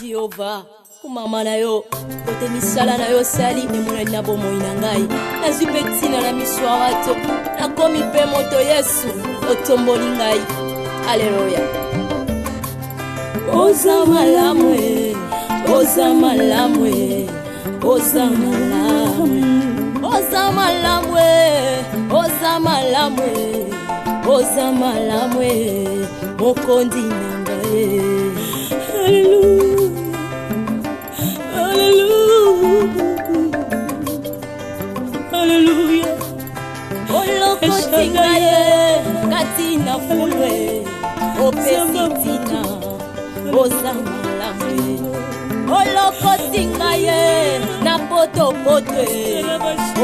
Jehovah kumama na yo kote misala na yo sali emona na bomoi na ngai nazwi pe ntina na miso ya bato nakomi mpe moto Yesu otomboli ngai. Alleluya. Oza malamu oza malamu oza malamu oza malamu oza malamu oza malamu mokondi na ngai. Hallelujah. Hallelujah. Olokotinga ye katina fulwe opesitina oza malamu. Olokotinga ye na potopotwe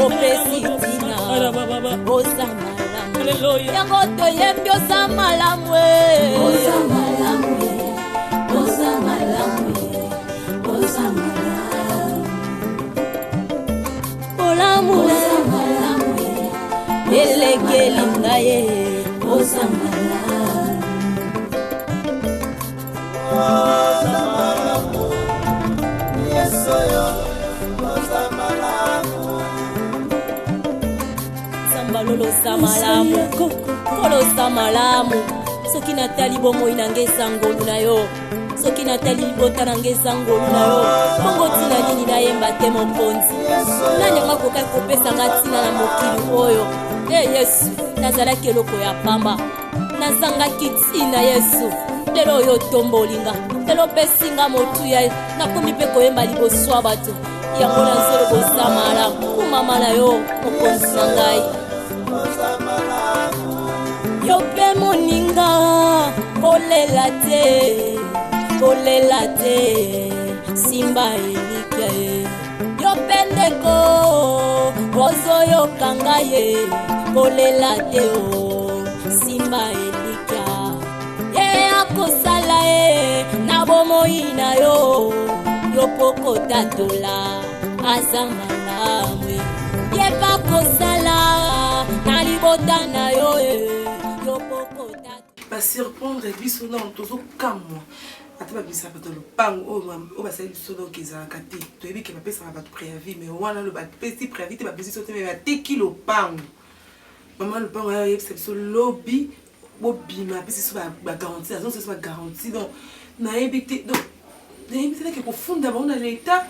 opesitina oza malamu. Yango toyembi oza malamu oza malamu oza malamu oza malamu olamu oza malamu elekeli ngaye oza malamu oza malamu Yesu yo oza malamu sambalolo sa malamu kolo sa malamu soki natali bomoi nange sangolu na yo soki natali libota nange sangolu na yo bongo tina nini nayemba te mokonzi nanyanga kokai kopesanga ntina na mokili oyo. Yesu nazalaki eloko ya pamba nazangaki ntina Yesu lelo oyo tombolinga lelo pesinga motuya nakomi mpe koyemba liboso ya bato yango nazolobosa malamu kumama na yo mokonzi na ngai. Yo pe moninga kolela te simba elike yo pendeko ozoyoka ngai kolela te o simba elika ye akosala na bomoi na yo yo pokota tola aza malamu ye bakosala na libota na yo yo pokota ba surprendre biso na tozo kamwa ata ba bisa bato lo pango o ba sali solo kiza kati to ebi ke ba pesa ba préavis mais wana lo ba pesi préavis te ba pesi sote ba teki lo pango maman lo pango ya yebisa biso lobby bo bima pesi so ba garantie azo so ba garantie donc na ebi te donc na ebi te ke ko funda ba on a l'état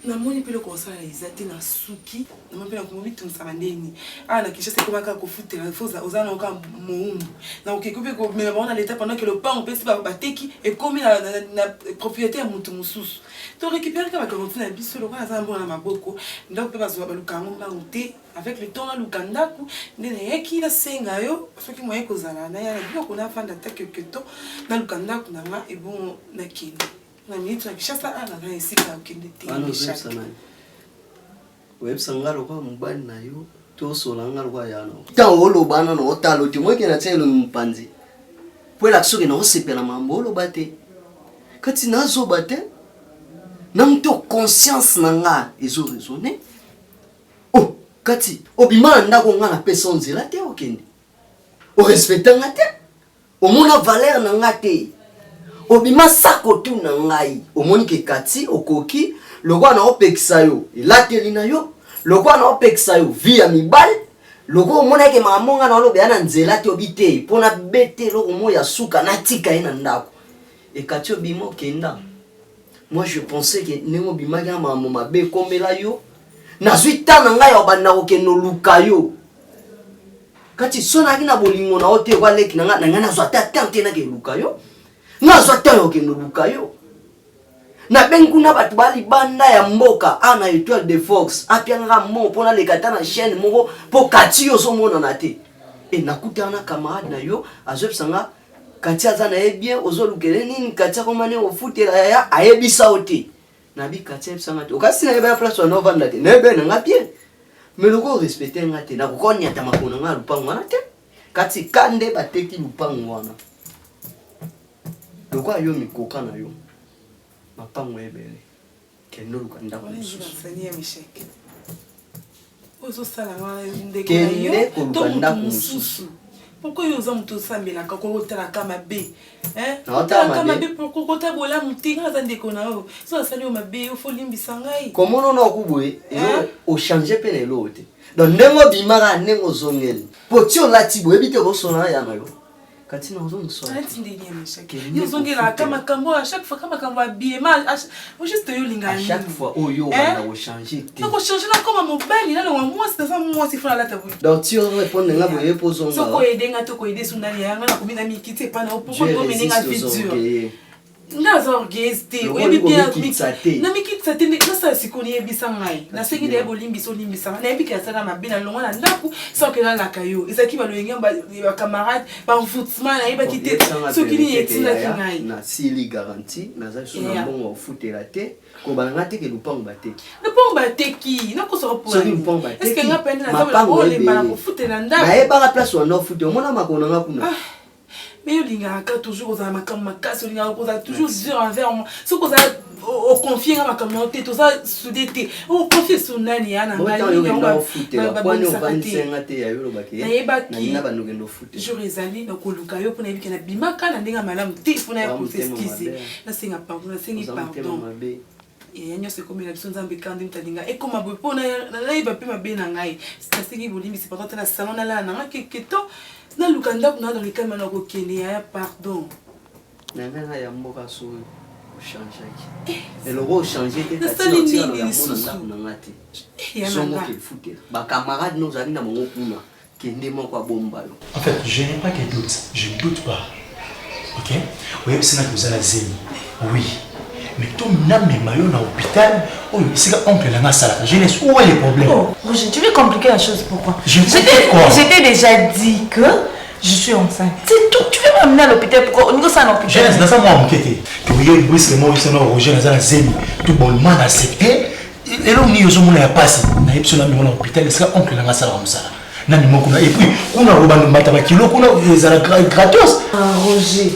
na moni pelo kosala izate na suki na mapela ko mitu nsamaneni na kisha se komaka ko futela foza ozana ka muumbu na okekupe ko me ba l'état pendant que le pain on pesi ba teki et comme na propriétaire mutu mususu to récupérer ka ba garantie na biso lo kwa za mbona maboko ndako pe bazo ba lukango ba uté avec le temps na lukandaku ndene yeki na senga yo soki moye kozala na ya biloko na fanda ta quelque temps na lukandaku na ma et bon na kindi na mitu na kishasa na esika okende te websangalo kwa mbani na yo to solanga kwa yana ta olo bana no talo ti mweke na tselo mpanzi pwela kusoke na osepela mambolo bate kati nazo bate na mto conscience na nga ezo raisonner oh kati obima ndako nga na pesa nzela te okende o respecta nga te o mona valeur na nga te obima sako tu na ngai omoni ke kati okoki lokwa na opekisa yo elateli na yo lokwa na opekisa yo via mibali lokwa omona ke mamonga na lobe na nzela te obite pona bete loko moya suka na tika ina ndako e kati obimo kenda. Moi je pensais que nengo bima ga mamo mabe kombela yo na zwita na ngai obanda okeno luka yo kati sona kina bolingo na ote kwa leki na nga na zwata tante na ke luka yo na zwata yo ke luka yo na benguna batu bali banda ya mboka ana étoile de Fox apianga mo pona le katana chaîne moko po kati yo so mona na te e nakutana camarade na yo azopsanga kati azana e bien ozolukele nini kati komane ofutela ya ayebisa ote na bi kati ebsanga te okasi na ba place na vanda te nebe na ngapie mais loko respecter ngate na kokonya ta makona nga lupango wana te kati kande bateki lupango wana loko ayo mikoka na yo mapango ebele kendo lukanda kwa Seigneur Michel ozosala ndeko Kende na yo koluka to ndako motu mosusu. mosusu pourquoi yo oza moto osambelaka kotalaka mabe Naotalaka otalaka mabe. mabe pourquoi kotabola motu nga aza ndeko na yo so asali yo mabe ofo limbisa ngai komona na okuboye ochange mpe na eloko te donc ndenge obimaka ndenge ozongeli po ti olati boye ebi te kosona ya na yo kati na ozongiswa alati ndenge ya meshaki yo ozongelaka makambo à chaque fois ka makambo abiema juste yo olinga à chaque fois oyo wana ochange te nakochange nakoma mobali nalonga mwasi naza mwasi fo nalata boye donc ti orépondre nga boye po ozonga soko edenga tokoyede sundani yanga nakomi na mikiti epa na pourquoi omenenga vie dure ndaza orgueuse te oyebi bien na mikitisa te nasala sikoyo niyebisa ngai nasengi nayeba olimbisa olimbisanga nayebi ke asala mabe na longwa na ndako soki nalaka yo ezalaki balongi bacamarade bamfoutement nayebaki te soki nini etindaki ngai nasili garanti naza so na mbongo ofutela te kobalanga te ke lupango bateki lupango bateki nakosaka soki lupango bateki eske nga pende naza olemba na kofutela ndako nayebaka place wanda ofute omona makolo nanga kuna mais olingaka toujours ozala makambo makasi olingaka kozala toujours dur envers moi soki ozala oconfie nga makambo na yo te toza sude te oconfie so nani ya na ngai jour ezali nakoluka yo mpona yebike nabimaka na ndenge ya malamu te mpona ya koseskize nasenga pardon nasengi pardon ya nyonso ekomi na biso nzambe kandi mutalinga ekoma boye mpo nayeba mpe mabe na ngai nasengi bolimbisi pardon te na salon nalala na nga keketo naluka ndako na dans le calme na kokende ya pardon nanga ya mboka so ochangeaki eloko ochange te nasali nini lisusu bacamarade no ozali na bango kuna kende moko abomba yo en fait je n'ai pas de doute je ne doute pas ok oyebisi naki oza na zemi oui mais to namema yo na hôpital oyo esika oncle nanga asalaka jeunesse où est le problème? Roger, tu veux compliquer la chose, pourquoi? Je t'ai déjà dit que je suis enceinte. C'est tout. Tu veux m'amener à l'hôpital, pourquoi? On y va à l'hôpital. Jeunesse, dans ça, moi, on m'inquiète. Tu veux brusquement, Roger, dans la zemi, tout bonnement accepté. Et là, on y a passé. On a eu à l'hôpital, est-ce que oncle nanga asalaka mosala? Et puis, on a robé un kilo, on a gratos. Ah, Roger.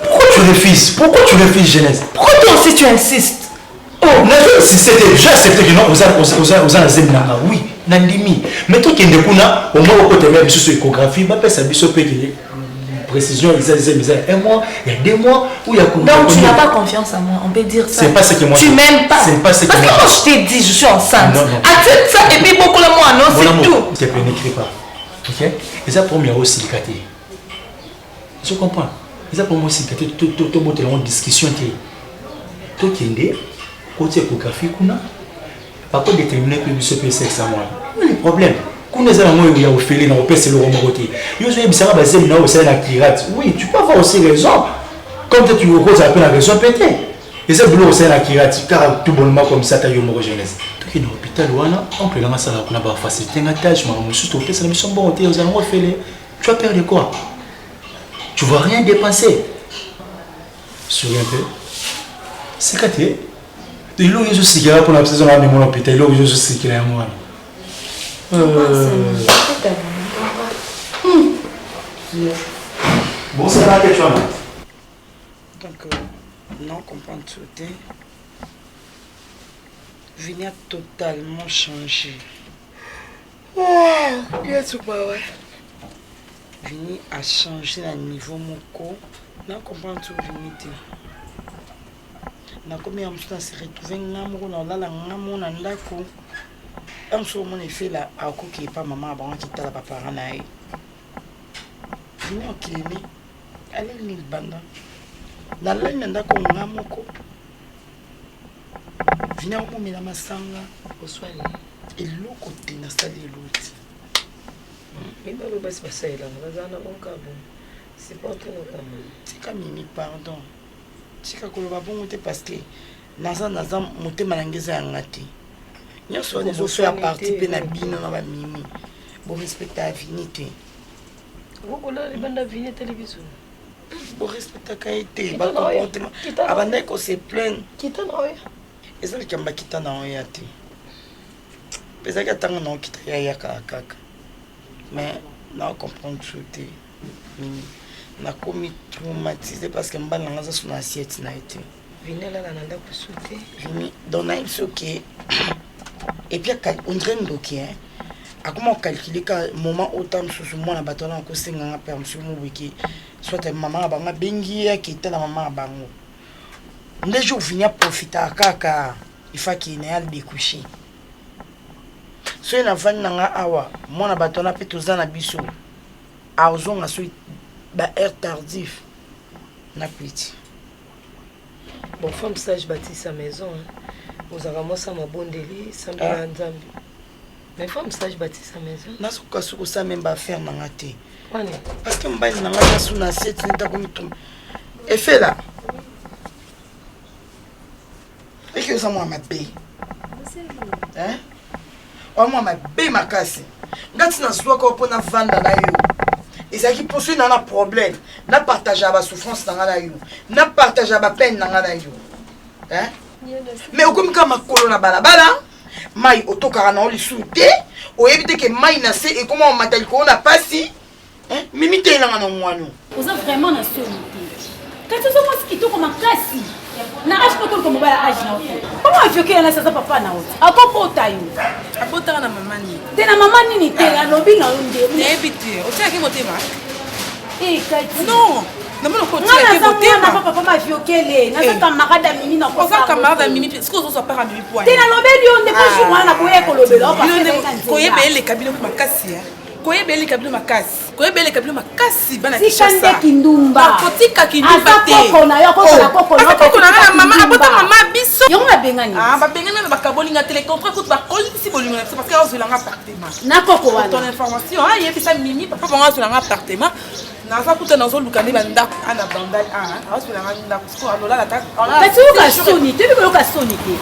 Pourquoi tu refuses? Pourquoi tu refuses, jeunesse? Pourquoi toi aussi tu insistes? Si c'était déjà accepté que non, vous avez un oui, Nandimi. Mais toi qui es kuna, au moins au côté même sur échographie, bah ça biso précision, un mois, il y a 2 mois où il y a. Donc tu n'as pas confiance en moi, on peut dire ça. C'est pas ce que moi. Tu m'aimes pas. C'est pas ce que moi. Parce que moi je t'ai dit, je suis enceinte. Accepte ça et puis beaucoup de moi, non, c'est tout. S'il te plaît, n'écris pas. Ok? Et ça pour moi aussi le caté. Je comprends. Et ça pour moi aussi le caté. Tout le monde est en discussion. Toi qui es côté échographie kuna pas quoi déterminer que ce peut sexe à moi le problème kuna za moi il y a au félé na opé c'est le romo côté yo zo ebisaka basé na au c'est la kirate oui tu peux avoir aussi raison comme tu causes à peine la raison peut-être et ça boulot c'est la kirate car tout bonnement comme ça ta yo mo jeunesse to ki na hôpital wana on peut la sala kuna ba faciliter un tâche mais surtout que c'est la mission bon hôtel aux allons félé tu vas perdre quoi tu vas rien dépenser sur un peu c'est caté. Il y a des choses qui sont pour la saison à mon hôpital, il y a des choses qui sont à moi. Bon, c'est la question. Donc, non, comprendre tout. Vini a totalement changé. Vini a changé à niveau moko. Non, comprendre tout Vini. Na komi ya msuta se retrouver ngamoko na lala ngamo na ndako amso mon effet la akoki pa mama ba ki tala papa na ye vino kilini ale ni banda na lenya ndako ngamoko vino ko mina masanga oswali eloko te na sali eloti Mimba basi basela bazana okabo c'est pas tout okamo tika mimi pardon tika koloba bongo te parce que naza motema na ngeza yanga te nyonso wana ezosoya parti mpe na bino na bamimi borespecte avini te okola libanda vini television borespectaka ye te bakomportema abandaki kose plaine kita na oya ezalaki yamba kita na oya te mpe ezalaki atanga na okita yayaka kaka mais naocomprendre so te mimi nakomi traumatisé parce que mbala nanga zasu na assiette na été vinela na ndako souté vini donc na biso ke Et puis on dirait ndoki hein. À comment calculer quand moment autant sous moi na batona ko senga permission mo wiki soit maman banga bengi qui était la maman bango. Les jours venir profiter kaka il faut qu'il n'ait à découcher. So na van nanga awa moi na batona pe tozana biso. A ozonga so ba air tardif na petit. Bon, femme sage bâtit sa maison. Vous avez moi ça ma bonne délit, ça me nzambi. Mais femme sage bâtit sa maison. Na suka suko ça même ba faire nanga te. Parce que mbani nanga na suna set nita ko mitum. Et fait là. Et que ça moi ma bé. Hein? O moi ma bé makasi. Ngati na suka ko pona vanda na yo. Et ça qui poursuit dans un problème, n'a partagé ma souffrance dans la yo, n'a partagé ma peine dans la yo. Hein? Mais au comme ma colonne balabala, mai autocarana on les souté, au éviter que mai n'a c'est et comment on m'a dit qu'on n'a pas si, hein? Mimité là dans moi nous. Vous êtes vraiment dans ce quand tu sommes ce qui te comme un cassi, na âge pas comme mobile âge na. Comment tu veux que ça papa na autre? A quoi tayo? A quoi na maman ni? Te na maman ni te la lobby na unde. N'habite, o tia ki motema. Eh kati. Non. Na mona ko tia ki motema. Na papa ma fiokele, na sa camarade mimi na ko. Oza camarade mimi, est-ce que ozo pas mimi point? Te na lobby on de ko jour na ko e ko lobelo pa. Ko yebe le kabino makasi ya. Ko yebe le kabino makasi. Ko yebe le kabino makasi bana kisha sa. Sikande kindumba. Kotika kindumba te. Koko na yo koko na koko na. Koko na mama abota mama biso. Yo ma bengani. Ah ba bengani na bakabolinga télécontract ko ba kolisi bolinga c'est parce que ozo langa appartement. Na koko wana. Ton information ah yebi sa mimi papa bonga ozo langa appartement. Na sa kuta na zo lukani banda ana bandal ah ozo langa ndako ko alola la ta. Kati yo ka soni, tu veux ka soni te.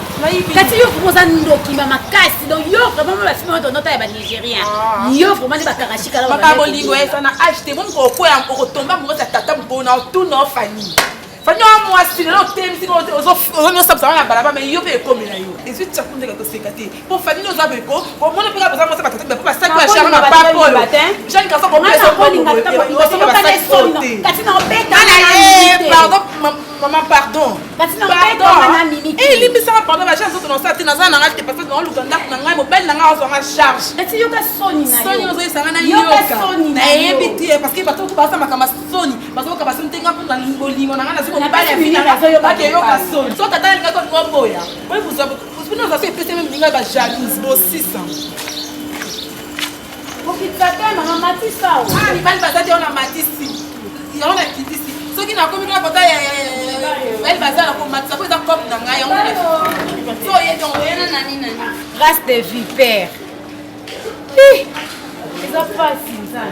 Kati yo ko za ndoki mama kasi donc yo vraiment ba fima to nota ba nigérien. Yo vraiment ba karashika la. Papa bolingo esa na acheter mon ko ko ya ko tomba mo ta tata mbona tout no fani. Fani moi si le thème si on ça ça na balaba mais yo pe comme na yo. Et suite ça kunde ko sekate. Pour fani no za be ko mo no pe ka ba ça ba pas ça quoi cher na pas ko. Jean ka ça ko ça ko ni ngata ko ba ça sauter. Kati na obeta. Pardon maman pardon. Kati na obeta na mimi. Eh limbi ça pardon ba chance to no ça te na za na ngate parce que no lukanda na ngai mobile na nga zo ma charge. Kati yo ka soni na yo. Soni no zo isa na yo ka soni na yo. Parce que ba to ba ça makama soni. Ba zo ka ba soni tenga pour na bolingo na ngana on parle de la raison pas que yo ka son so tata linga ko boya oui vous nous avez fait même linga ba jalouse bossisa okitaka na matisa ah ni bali bazati on a matisi on a kitisi so ki na komi ka kota elle bazala ko matisa ko za comme na ngai on so ye donc yena nani race de vipère ça facile ça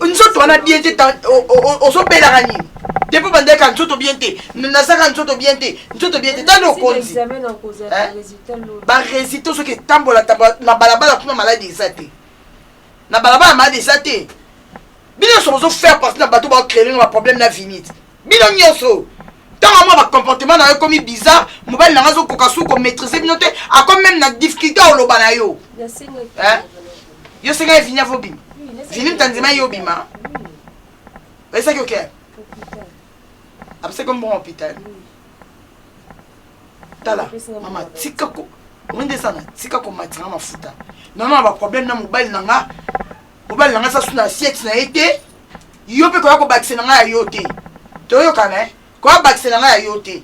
nzoto wana bien te ozobelaka nini depuis bandeka nzoto bien te nasaka nzoto bien te tano okonzi barésultat soki etambola na balabala kuna maladi eza te na balabala maladi eza te bino nyonso bozofaire partie na bato baocréer na baproblème na vinite bino nyonso ntango mwa bacomportement na yo ekomi bizarre mobali nanga azokoka su komaîtrise bino te akomi même na difficulté oloba na yo yo senga ye vini avobima vini mtanzima ye obima esaki oke apesaki mbongo hôpital tala mama tika ko onde sana tika komatinga mafuta nana baproblème na mobali nanga sasu na assiette na ye te yo mpe koya kobakise na ngai ya yo te toyokana koya bakise na ngai ya yo te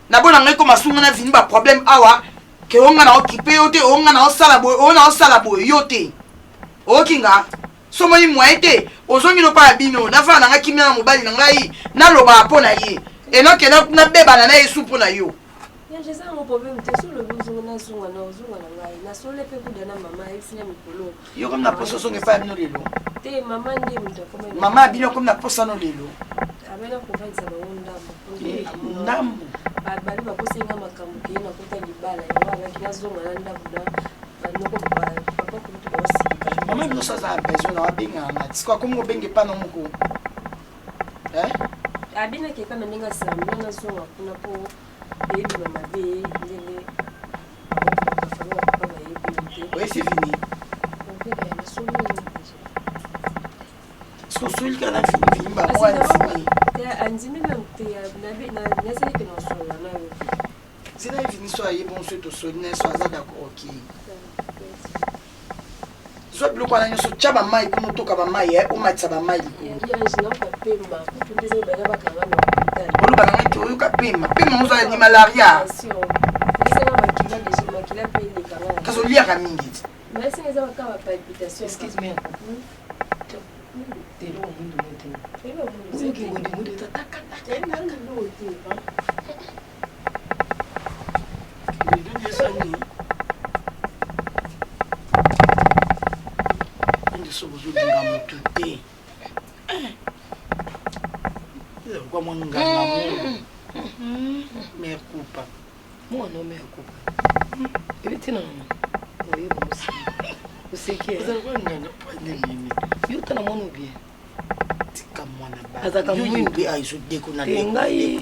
nabona ngai komasunga na vini baproblème awa ke onga na okipe yo te onga na osala boye yo te okinga somoni moye te ozongi no pa bino nafana nanga kimia na mobali na ngai naloba mpo na ye enoke nabebana na yesu mpo na yo yo komi na poso ozongi epai ya bino lelo mama ya bino komi na posa no lelo ndambu mama bino so aza besoin na wabengana na tisiko akomi obenge epa na moko abinaki kaka ndenge asamina nazonga kuna mpo eyebima mabe ndenge oyesi fini parce que celui qui a fini ba moi andimi na te na nasali ke no sola na yo c'est là fini so ayi bon so to so ne so aza d'accord OK so bilo kwa nyo so chaba mai kuno toka ba mai o matsa ba mai ya jina ka pemba kutundize ba ba kanga no hospital olu ba ngai to ka pemba muzo ni malaria sema makila de makila pele kanga kaso lia ka mingi mais c'est ça ka palpitation excuse me telo mundu mote telo mundu mundu tataka tena ndo tipa ndio sani ndio so bozo dinga mutu te kwa mwanga na me culpa mwana me culpa ebitina oye bosi usiki yuta na mwana bien tika mwana ba azaka mwindu aiso deko na ngai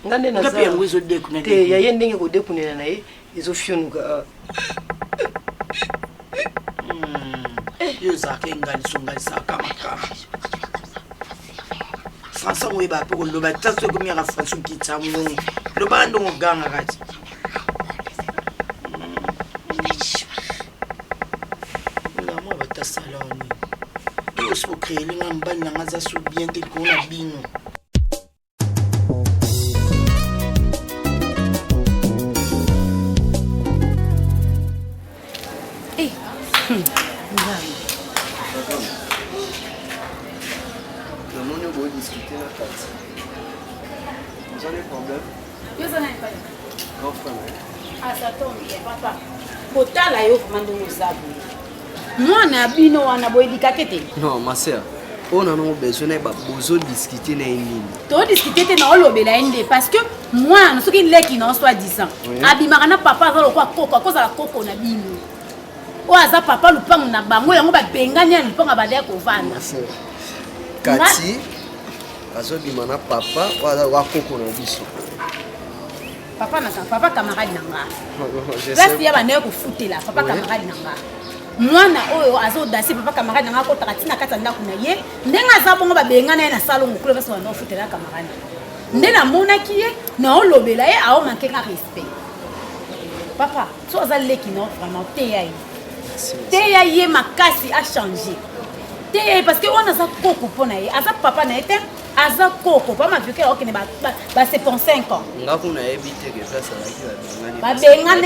ngande na za ngapi ngwezo deko na te yaye ndenge ko dekunela naye izofyonuka yo zake ngali songali saka makama François mo ba pe ko lo ba tsaso ko mi ga François ki tsamu lo ba ndo nganga kati mo ba ta saloni yo so créer linga mbana ngaza so bien te ko na bino discuter la carte. Vous avez un problème? Yo ça n'est pas. Grand frère. Ah ça tombe bien papa. Kotala yo komando muzabu. Mwana bino wana boyedika tete. Non ma sœur. On a besoin de discuter na nini. To discuter te na olobela ende parce que moi soki leki na soit 10 ans. Abimaka na papa za lokwa koko akoza la koko na bino. O aza papa lupango na bango yango ba benganya lupango badaya ko vanda. Kati azobima na papa wa koko na biso. Papa camarade nanga. Place ya bana ko futela papa camarade nanga. Mwana oyo azodasi papa camarade nanga ko takatina kata ndako na ye ndenga za bongo ba bengana na salon ko basi bana futela camarade. Ndena monaki ye na olobela ye a o manquer respect. Papa, so azalé qui non vraiment TAI. TAI makasi a changé. TAI parce que on a ça koko pona ye, aza papa na été aza koko pas ma vieux ok ne ba 75 ans. Ngaku na ebite ke ça la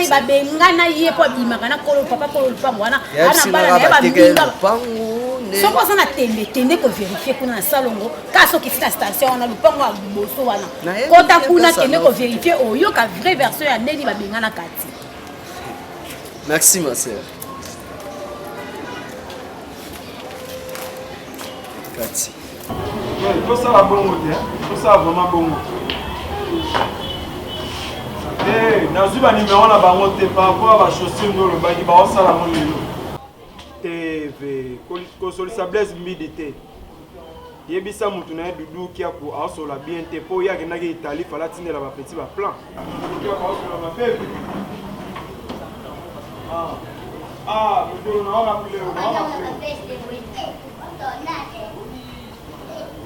ba bengana ye po bimaka na kolo papa kolo pango wana ana bala na ba binga pango ne. Soko sana tende ko vérifier kuna na salongo ka so ki fita station wana lupango wa boso wana. Kota kuna tende ko vérifier oyo ka vraie version ya neni ba bengana kati. Merci ma sœur. Kati. Tout ça va bon, tout ça va vraiment bon. Eh, nazuba numéro na bango te par rapport à chaussure no le bagi ba osala mon lelo. TV, ko solisa blaze mbidité. Yebisa mutu na dudu ki ako asola bien te po ya kenaki Italie fala tindela ba petit ba plan. Ki ako asola ba pe. Ah, mutu na ona pile o na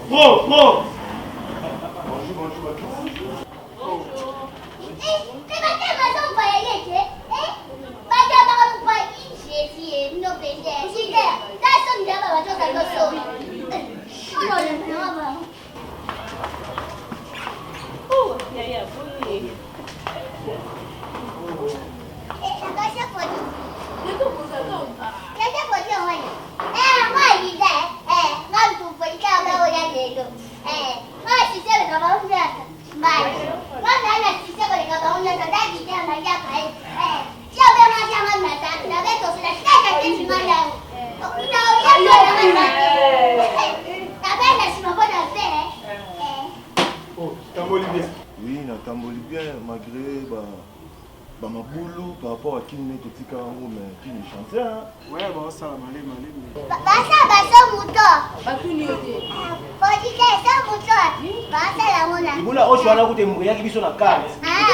Bon. Bonjour. Oui, on tamboli bien malgré ma boulot par rapport à qui n'est que tika mais qui ne chante hein. Ouais, bon ça malé. Basa muto. Bakuni yote. Kodike sa muto. Basa la mona. Ibula ocho wana kute mungu yaki biso na kale.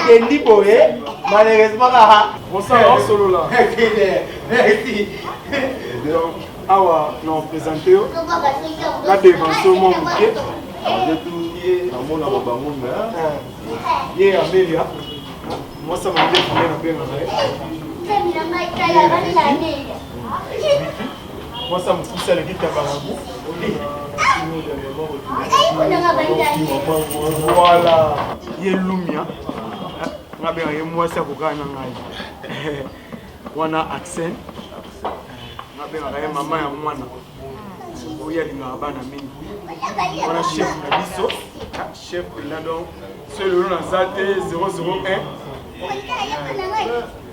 Dendi boye, malheureusement ka ha. Bon ça solo là. Merci. awa na présenté la dévention mon pied amona bango mais ye Amelia moi ça m'a dit na benga moi ça me pousse à l'équipe de Bamagou. Voilà, il y a Lumia. Moi ça pourquoi on a accent. Maman et moi. Il y a des on a chef Nabiso, chef Nado, c'est le nom 001.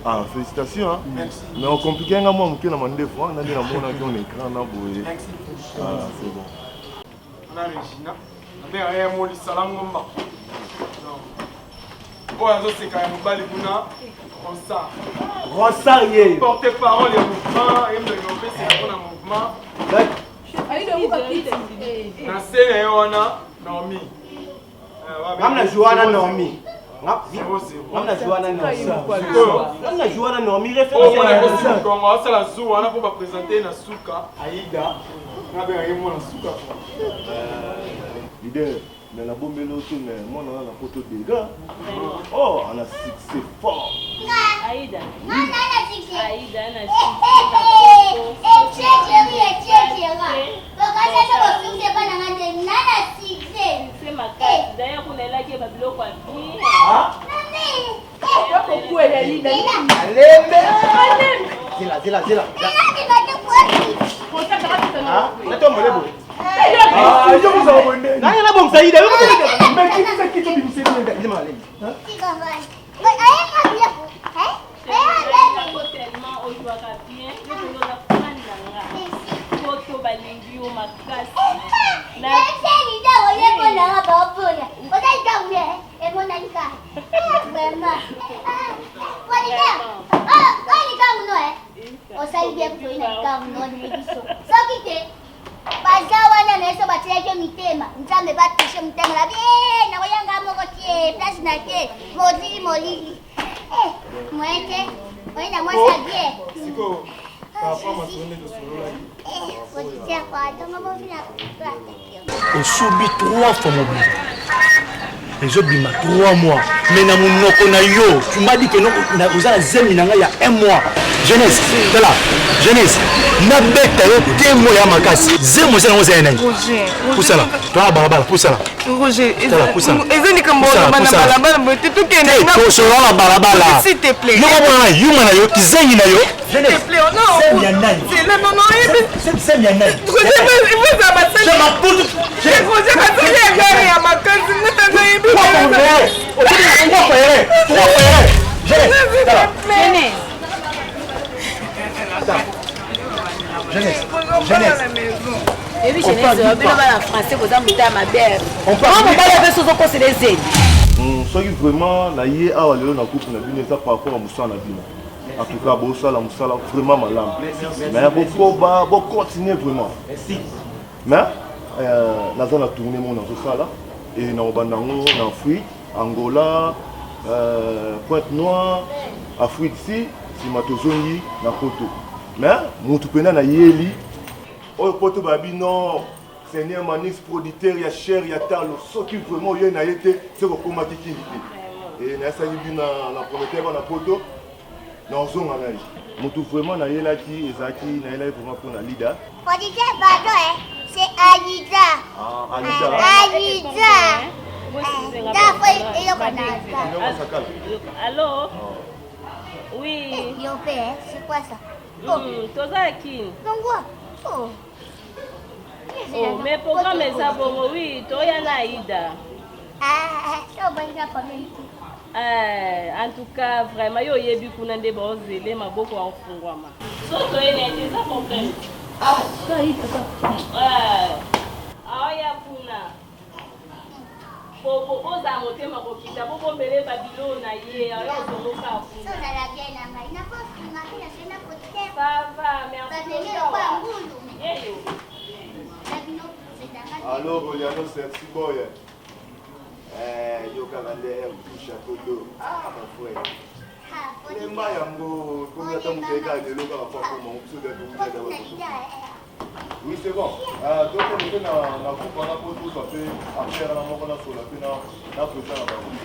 Ah, félicitations. Hein? Mais on complique un moment que nous avons des fois, on a dit la monnaie qui est écran là pour. Ah, c'est bon. On a Regina, on a un mot de salam gomba. Bon, c'est quand même pas les bouna, comme ça. Rossarié. Porte-parole et mouvement, et me développer c'est un mouvement. Na scène on a Normi. Amna Joanna Normi. Amna Joanna Normi. Amna Joanna Normi référence. On ça la zoo on a pour présenter na Souka Aïda. Na bien yemo na Souka. Leader, mais la bombe l'auto mais moi on a la photo des gars. Oh, on a succès fort. Aïda. Aïda na c'est ma carte. D'ailleurs, on est là qui est Babylone quoi. Ah. Pourquoi elle est là? Zila. Ah, attends moi lebo. Ah, je vous abonne. Na yana bon Saïda. Mais qui c'est qui te dit c'est bien. Dis moi allez. Tellement au joueur bien, je peux la prendre photo balingi au makasi. La série de on est là bas pour. On est là et mon amica. Vraiment. On s'est bien pour une cam non l'édition. Ça qui est baza wana na eso batireke mitema. Nzambe batishe mitema la bien na oyanga moko tie place na ke. Molili. Mwete. Oina mwasa bien. Siko. Papa m'a tourné de solo là. Faut dire quoi? Donc on va finir. On subit 3 fois mon boulot. Les autres bima 3 mois. Mais na monoko na yo, tu m'as dit que non, vous avez zemi nanga il y a 1 mois. Jeunesse, c'est là. Jeunesse, na beta yo te mo ya makasi. Zemo c'est na nani? Roger. Pour ça là. Toi balabala, pour ça là. Roger, ezali kambo bana balabala bote to kende na ko so la balabala. S'il te plaît. Non bona yuma na yo kizengi na yo. S'il te plaît, non. C'est bien nani. C'est là non, c'est bien nani. Roger, vous avez passé. Je m'appelle. Roger, passé les gars ya makasi mutanga yibi. Jeunesse. Et puis jeunesse, on peut parler français, vous avez mis à ma belle. On parle de choses qu'on se les aide. Soki vraiment na ye awa lelo na couple na bino eza par rapport à musala na bino. En tout cas, bosala musala vraiment malamu. Mais bon continuer vraiment. Merci. Mais naza na tourner mon nazosala et na obandango na Afrique, Angola, Pointe-Noire, Afrique ici, Simatozongi na Poto. Mais mutu pena na yeli oyo Poto babi non Seigneur Manix producteur ya cher ya talo soki vraiment yo na yete c'est ko komaki kindi et na sali bina na prometteur na Poto na zonga na yi mutu vraiment na yela ki ezaki na yela vraiment pour na leader producteur pardon c'est Aïda. Allô? Oui. Yopé, c'est quoi ça? Tozaki. Donc quoi? Oh, mais programme est ça bon, oui, Toyana Aïda. Ça va bien pas mal. En tout cas, vraiment, yo yebi kuna de bozele maboko en fungwama. So toyene c'est ça problème. Ah, ça y est. Aya kuna. Popo oza motema kokita popo mbele Babylone na ye ayo zoloka kuna. Ça la bien na mai na pas na kila sena kote. Ça va, merci. Yeyo. Alors, Oliano, c'est si boy. Yo calendar, château d'eau. Ah, mon frère. Les mailles, on va comme il y a tant de gars de l'eau, on va faire comment on se donne. Oui, c'est bon. Donc, on est dans la coupe, on a pour tout ça fait après, on a mon sur la peine, on a posé la coupe.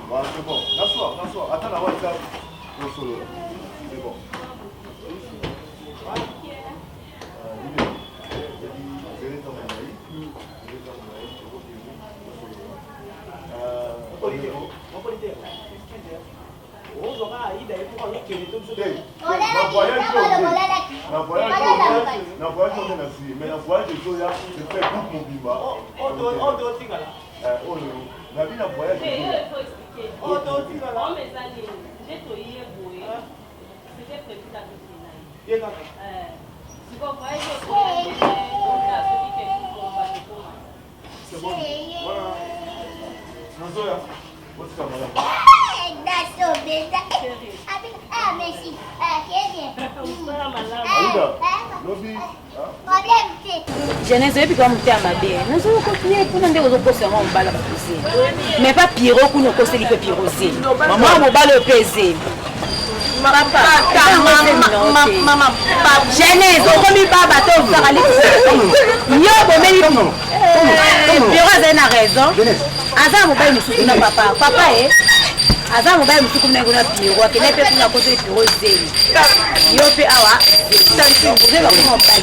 Voilà, c'est bon. N'assois. Attends, la WhatsApp. Solo. C'est bon. Genèse ebi kwa mutema mabe. Nous allons continuer pour nous dire aux opposants on bala bakuzi. Mais pas piro ku no koseli pe pirozi. Maman mo bala peze. Maman Genèse okomi baba to fara li. Yo bomeli non. Piro a raison. Aza mo bayi musuku na papa. Papa aza mo bayi musuku na ngona piro akene pe kuna koseli pirozi. Yo pe awa. Tanti vous avez comment bayi.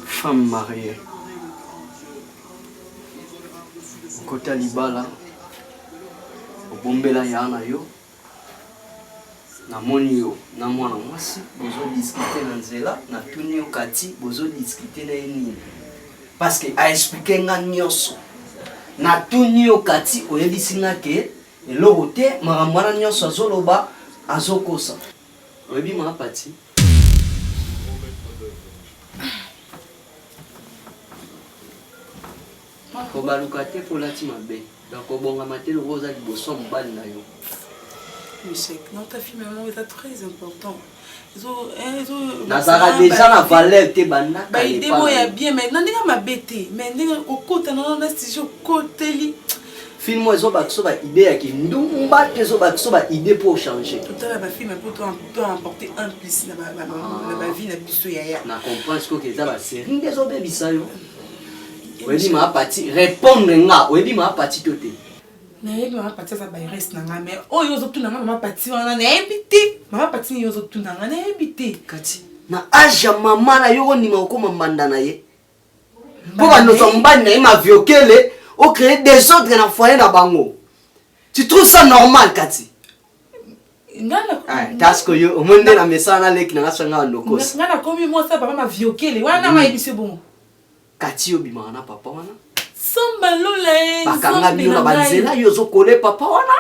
Femme mariée. Kota libala obombela yana yo na moni yo na mwana mwasi bozo discuter na nzela na tuni yo kati bozo discuter na nini parce que a expliquer nga nyonso na tuni yo kati oyebisi nga ke eloko te mwana nyonso azoloba azokosa oyebi ma pati kobaluka te polati mabe donc obonga matelo rosa liboso mobali na yo Michel, non, ta fille, maman, c'est très important. nazara déjà na valeur te banda ba idée moya bien mais nandinga mabete mais ndinga okota na studio koteli film moi zo ba idée ya kindumba te zo ba idée pour changer tout à ba film pour toi emporter un plus na ba vie na biso ya na comprendre ce que ça ba série ndezo bebisa yo webi ma parti répondre nga webi ma parti toté na yebi ma parti ça ba reste na nga mais oyo zo tuna ma parti wana na ebité ma parti yo zo tuna nga na ebité kati na age mama na yo ndima okoma mbanda na ye po ba no sombani na ye ma viokele o créer des autres dans foyer na bango tu trouves ça normal kati ngana parce que yo omonde na mesana lek na sanga ndokos ngana komi moi ça papa ma viokele wana ma ebise bon kati yo bima na papa wana samba lola bakanga bino na banzela yo zo coller papa wana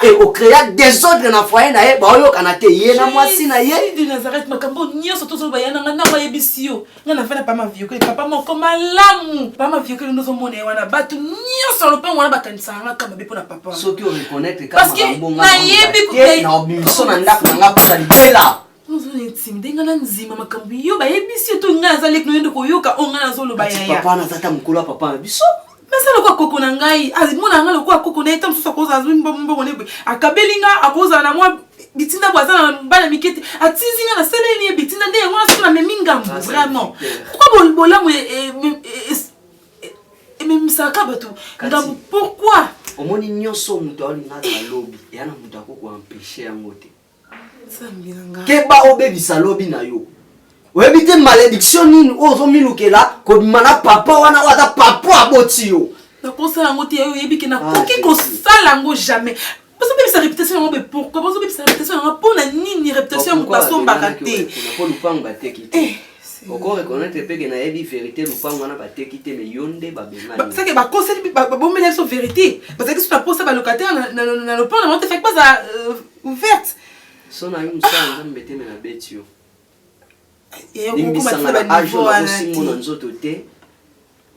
et au créer des autres na foyer na ye ba yo kana te ye na mwasi na ye de Nazareth makambo nyoso to zo bayana ngana ma ebisio ngana fana pa ma viokele papa moko malamu pa ma viokele ndozo mona wana batu nyoso lo pe wana bakanisa nga kama bepo na papa soki o reconnaître kama bongo na yebi ku na obiso na ndako nga kusa libela nous on intime ngana nzima makambo yo ba ebisio to ngana za lek no yendo koyoka ongana zo lo bayaya papa na tata mukulu papa biso mais le quoi coco nangai azimona ngalo quoi coco na etam so koza azimbo mbongo ne akabelinga akoza na mwa bitinda bwaza na bana mikete atizinga na seleni bitinda nde ngona sona meminga vraiment pourquoi bolamu même ça kabatu ngam pourquoi omoni nyonso muto ali na lobi yana muto akoko empêcher yango te sambinanga ke ba obebisa lobi na yo webite malédiction nini ozo milukela ko bimana papa wana wata papa aboti yo na kosala ngo te yo yebiki na koki ko sala ngo jamais parce que sa réputation ngo be pourquoi parce que sa réputation ngo pona nini réputation ngo baso mbakate pour lupanga te kite oko reconnaître pe que na yebi vérité lupanga na bateki te mais yonde ba bemani ça que ba conseil ba bomela so vérité parce que si tu as posé ba locataire na le plan on te fait pas ça ouverte sona yum sa ngambete me na betio pourquoi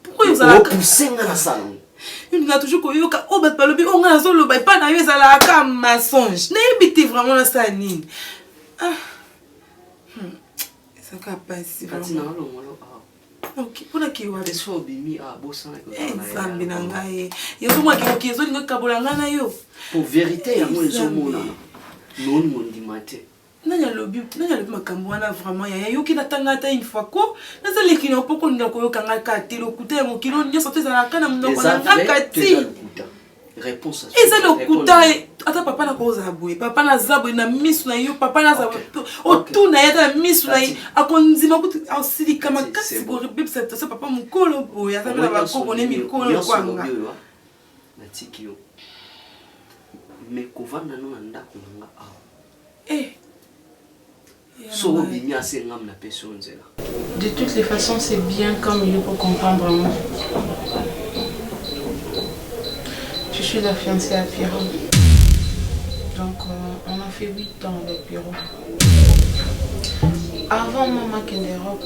pourquoi Il nous a toujours connu au bas de lobby, on a solo by pas na ça la comme mensonge. N'habite vraiment la sanine. Ah. Ça capacité vraiment. Ok, pour la kiwa de so bimi a bossa na ko. Nzambe na ngai. Yo so moi ki zo linga kabolanga na yo. Pour vérité ya mo ezomona. Non mondi mate. Nanya lobi makambo wana vraiment ya yo ki natanga ta une fois ko. Naza leki na poko nda ko yo kanga ka telo kuta mo kilo nyo sote za kana mnoko na kati. Réponse à ça. Et le kuta ata papa na ko za boy. Papa na za boy na misu na yo papa na za o tu na ya misu na akonzima kuti ausili kama kasi bo bib ça papa mukolo boy ata na ba ko bone mikolo kwanga. Na tikio. Mais kovanda no anda kunanga a. De toutes les façons, c'est bien comme il faut comprendre vraiment. Je suis la fiancée à Pierrot. Donc, on a fait 8 ans avec Pierrot. Avant maman qui est rock,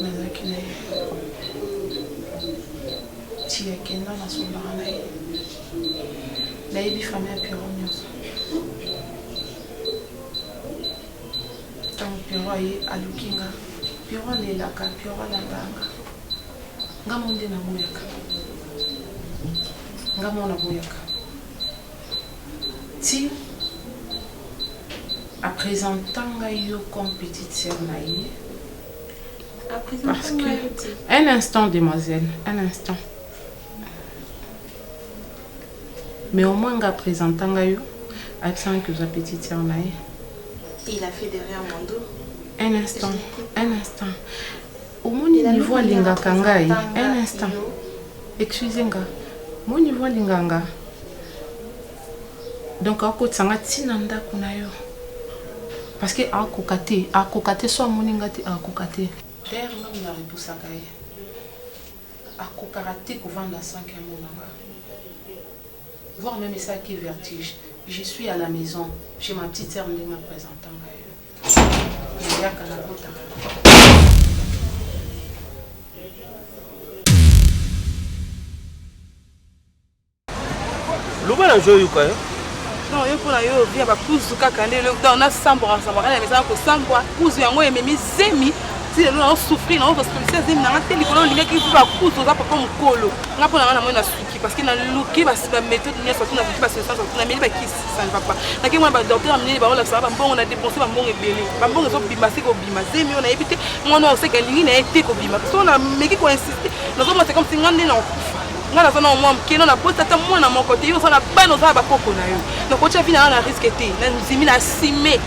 si elle est dans son baranaï, la famille à Pierrot. Pierrot est à Lukinga. Pierrot est là, Pierrot est là. Ngamonde na moyaka. Ngamona moyaka. Si à présent tant yo comme petite sœur naïe. Parce que un instant demoiselle, un instant. Mais au moins à présent tant yo accent que sa petite sœur naïe. Il a fait derrière mon dos. Un instant, un instant. Au mon niveau linga kangai, un instant. Excusez-moi. Mon niveau linganga. Donc à côté sanga tinanda kunayo. Parce que à kokate soit mon lingati à kokate. D'ailleurs même la repousse à gaye. À kokarate ko vendre 5 monanga. Voir même ça qui vertige. Je suis à la maison, chez ma petite sœur Ndinga présentant. Loba joyo quoi. Non, yo pona yo via ba kuzu kaka ndele on a sambora na mesa ko sambwa kuzu yango ememi zemi. Si nous avons souffert, nous avons hospitalisé, nous avons été libérés, nous avons poussé aux apports comme colo. Nous avons souffert parce qu'il y a une méthode qui est sortie, nous avons ça ne va pas. Nous avons docteur amené les paroles, on a dépensé un bon ébélé. Un bon réseau bimasé au bimasé, mais on a évité, on a aussi qu'elle n'a été qu'au bimasé. Parce qu'on a méqué qu'on insisté, nous avons c'est comme si on est en nga na zona mwa mkeno na bota ta mwana mokote yo sana bano za ba koko na yo na ko tia vina na risque te na nzimi na simé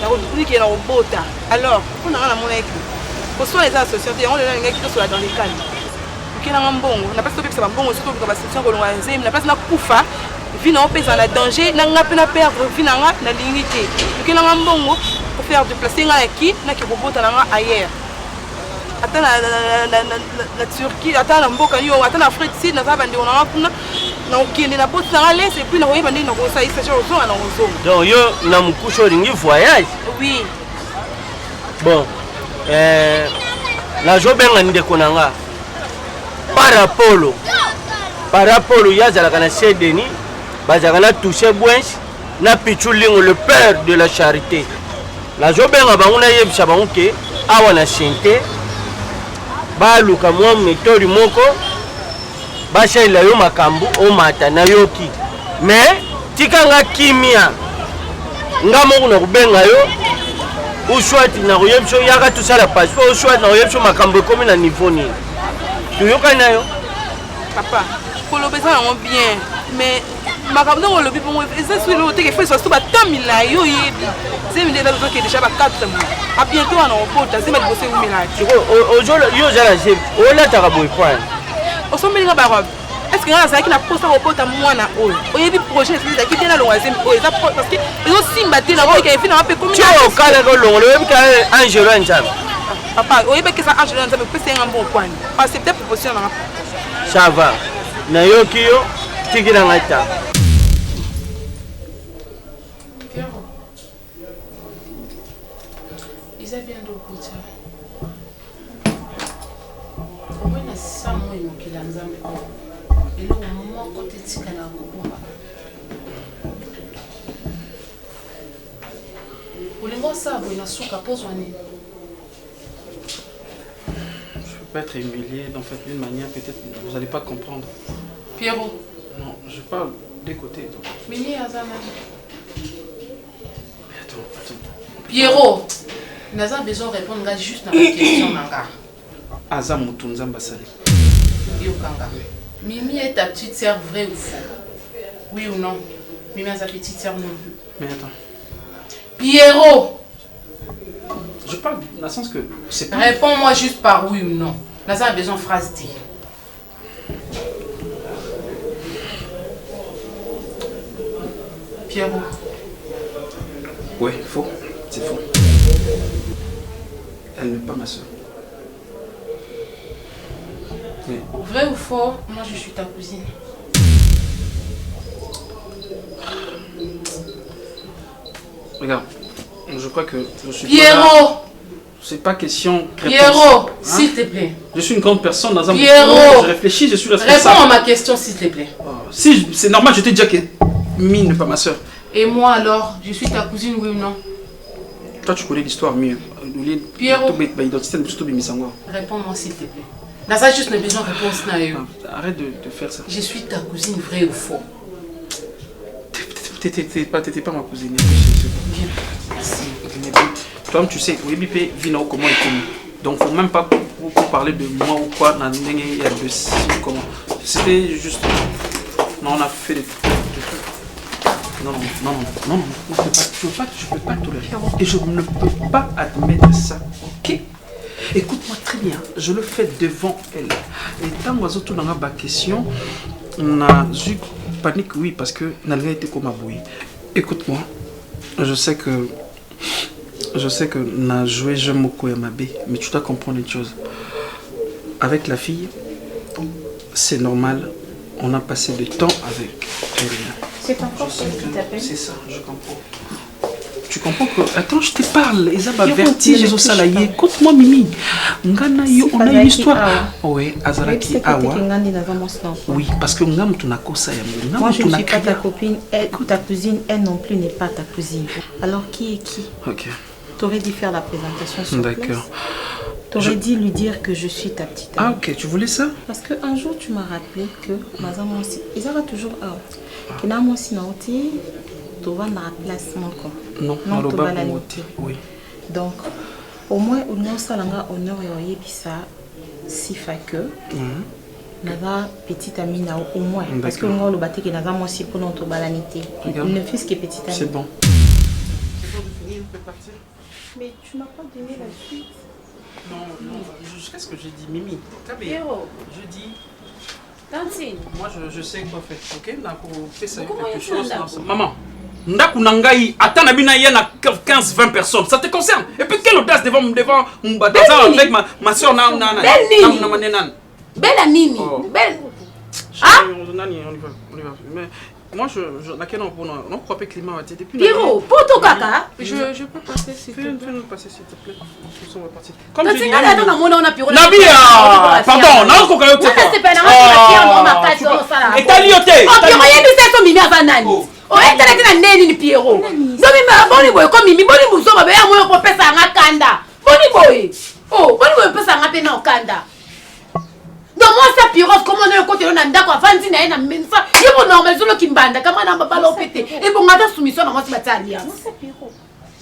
na ko diki na bota alors on a na mona écrit pour soit les associations on le nga qui sont dans les calmes qui na mbongo na pas stopper ça mbongo surtout pour ba section ko longa nzemi na pas na kufa vina on pesa na danger na nga pena perdre vina nga na limité qui na mbongo pour faire déplacer nga qui na ki bobota na nga ailleurs. Attends la Turquie, attends la Mboka, attends l'Afrique du Sud, on a et puis on a donc yo na mukusho ringi voyage. Oui. Bon, la jobenga ndeko nanga. Parapolo yazala kana Chédeni, bazala na toucher Bwench, na Pichulingo le père de la charité. La jobenga banguna yebisha banguke awa na chente. Baluka mwa metori moko bashaila yo makambu o mata na yoki mais tikanga kimia ngamo kuna kubenga yo ushwati na kuyebisho yaka tusala passeport ushwati na kuyebisho makambu komi na niveau nini tuyoka nayo papa kolobeza yango bien mais makambu ngo lobi pour moi c'est celui là que fait soit ba tamila yo yebi c'est une des choses qui déjà ba 4 mois à bientôt on a c'est mettre bosser ou milati aujourd'hui yo jala je ola taka boy point o sombelinga ba robe est-ce que ça qui na posta robota mwana oyo oyebi projet c'est qui tena longa zemi oyo ça parce que ils simba tena ko ke fina pe comme tu au kala ko longo oyebi ka angelo njalo papa oyebi que ça angelo njalo peut c'est un bon point parce que peut-être proposition na ça va na yoki yo tikira ngata. eloko moko te etikala kobomba olingo osala boye na suka pozwa nini Pas être humilié, en fait, d'une manière, peut-être vous n'allez pas comprendre. Pierrot. Non, je parle des côtés. Donc. Mimi Azana. Mais attends. Pierrot, nous avons besoin de répondre juste à la question. Azam Moutounza Mbassali. Yokanga. Mimi est ta petite sœur, vraie ou faux? Oui ou non? Mimi est sa petite sœur non plus. Mais attends. Pierrot. Je parle dans le sens que c'est pas... Réponds-moi juste par oui ou non. Nous avons besoin de phrase dit. Pierrot. Oui, faux. C'est faux. Elle n'est pas ma soeur. Mais... Vrai ou faux? Moi je suis ta cousine. Regarde, je crois que je suis Pierrot. C'est pas question. Pierrot, s'il te plaît. Je suis une grande personne dans un Pierrot. Je réfléchis, je suis responsable. Réponds à ma question, s'il te plaît. Si c'est normal, je t'ai dit que Mimi n'est pas ma soeur. Et moi alors, je suis ta cousine, oui ou non? Toi, tu connais l'histoire mieux. Pierrot. Réponds-moi, s'il te plaît. Là, ça juste une besoin de réponse. Arrête de faire ça. Je suis ta cousine, vrai ou faux? T'étais pas ma cousine. Bien, merci. Toi, tu sais, Webipé Vino, comment il est. Donc, faut même pas beaucoup parler de moi ou quoi. Comment. C'était juste. Non, on a fait des trucs. Non, je peux pas tolérer. Et je ne peux pas admettre ça, ok? Écoute-moi très bien, je le fais devant elle. Et tant que tu n'as pas de question, on a eu panique, oui, parce que n'a rien été comme aboué. Écoute-moi, je sais que on a joué je moko et mabé, mais tu dois comprendre une chose. Avec la fille, c'est normal, on a passé du temps avec elle. C'est encore qui t'appelle? C'est ça, je comprends. Tu comprends que... Attends, je te parle. Ils ont averti les salariés. Écoute-moi, Mimi. On a une histoire. Oui, Azaraki Awa. Oui, parce que moi, je ne suis pas ta copine. Ta cousine, elle non plus n'est pas ta cousine. Alors, qui est qui? Ok. Tu aurais dû faire la présentation sur place. D'accord. Tu aurais dû lui dire que je suis ta petite amie. Ah, ok. Tu voulais ça? Parce qu'un jour, tu m'as rappelé que Mazam aussi. Ils avaient toujours un. Que Nam aussi n'a pas tu vas dans la place moko. Non, non, oui. Donc, au moins, on a ça honneur et ça si fait que naza petite amie na au moins parce que on le batté que naza moi aussi pour notre balanité. Ne fils que petite amie. C'est bon. Mais tu m'as pas donné la suite. Non, qu'est-ce que j'ai dit, Mimi? Je dis. Tantine. Moi, je sais quoi faire, ok? On fait ça quelque chose. Maman. Ndaku Nangaï, attends, Nabina, il y a 15-20 personnes. Ça te concerne. Et puis, quelle audace devant Mbadaza avec ma soeur Nana. Belle Nini. Belle. Ah? On y va. Mais moi, on croit pas Clément va depuis. Pierrot, pour ton caca. Je peux passer s'il te plaît. Fais-nous passer s'il te plaît. On va partir. Comme je dis. Nabia, pardon, non, qu'on a et t'as lioté. Oh, Pierrot, il y a du sexe au mimi avant Nani. Oh, elle t'a dit na neni Pierrot. Donc, boni boy, comme mimi, boni mousso, bah, ben, moi, on peut faire un kanda. Boni boy. Oh, boni boy, peut faire un peu dans kanda. Donc, moi, ça, Pierrot, comment on est côté de Nanda, quoi, Fanti, na mensa. Il est bon, normal, solo Kimbanda, comment on a pas l'opété. Et bon, on a la soumission, on a pas alliance.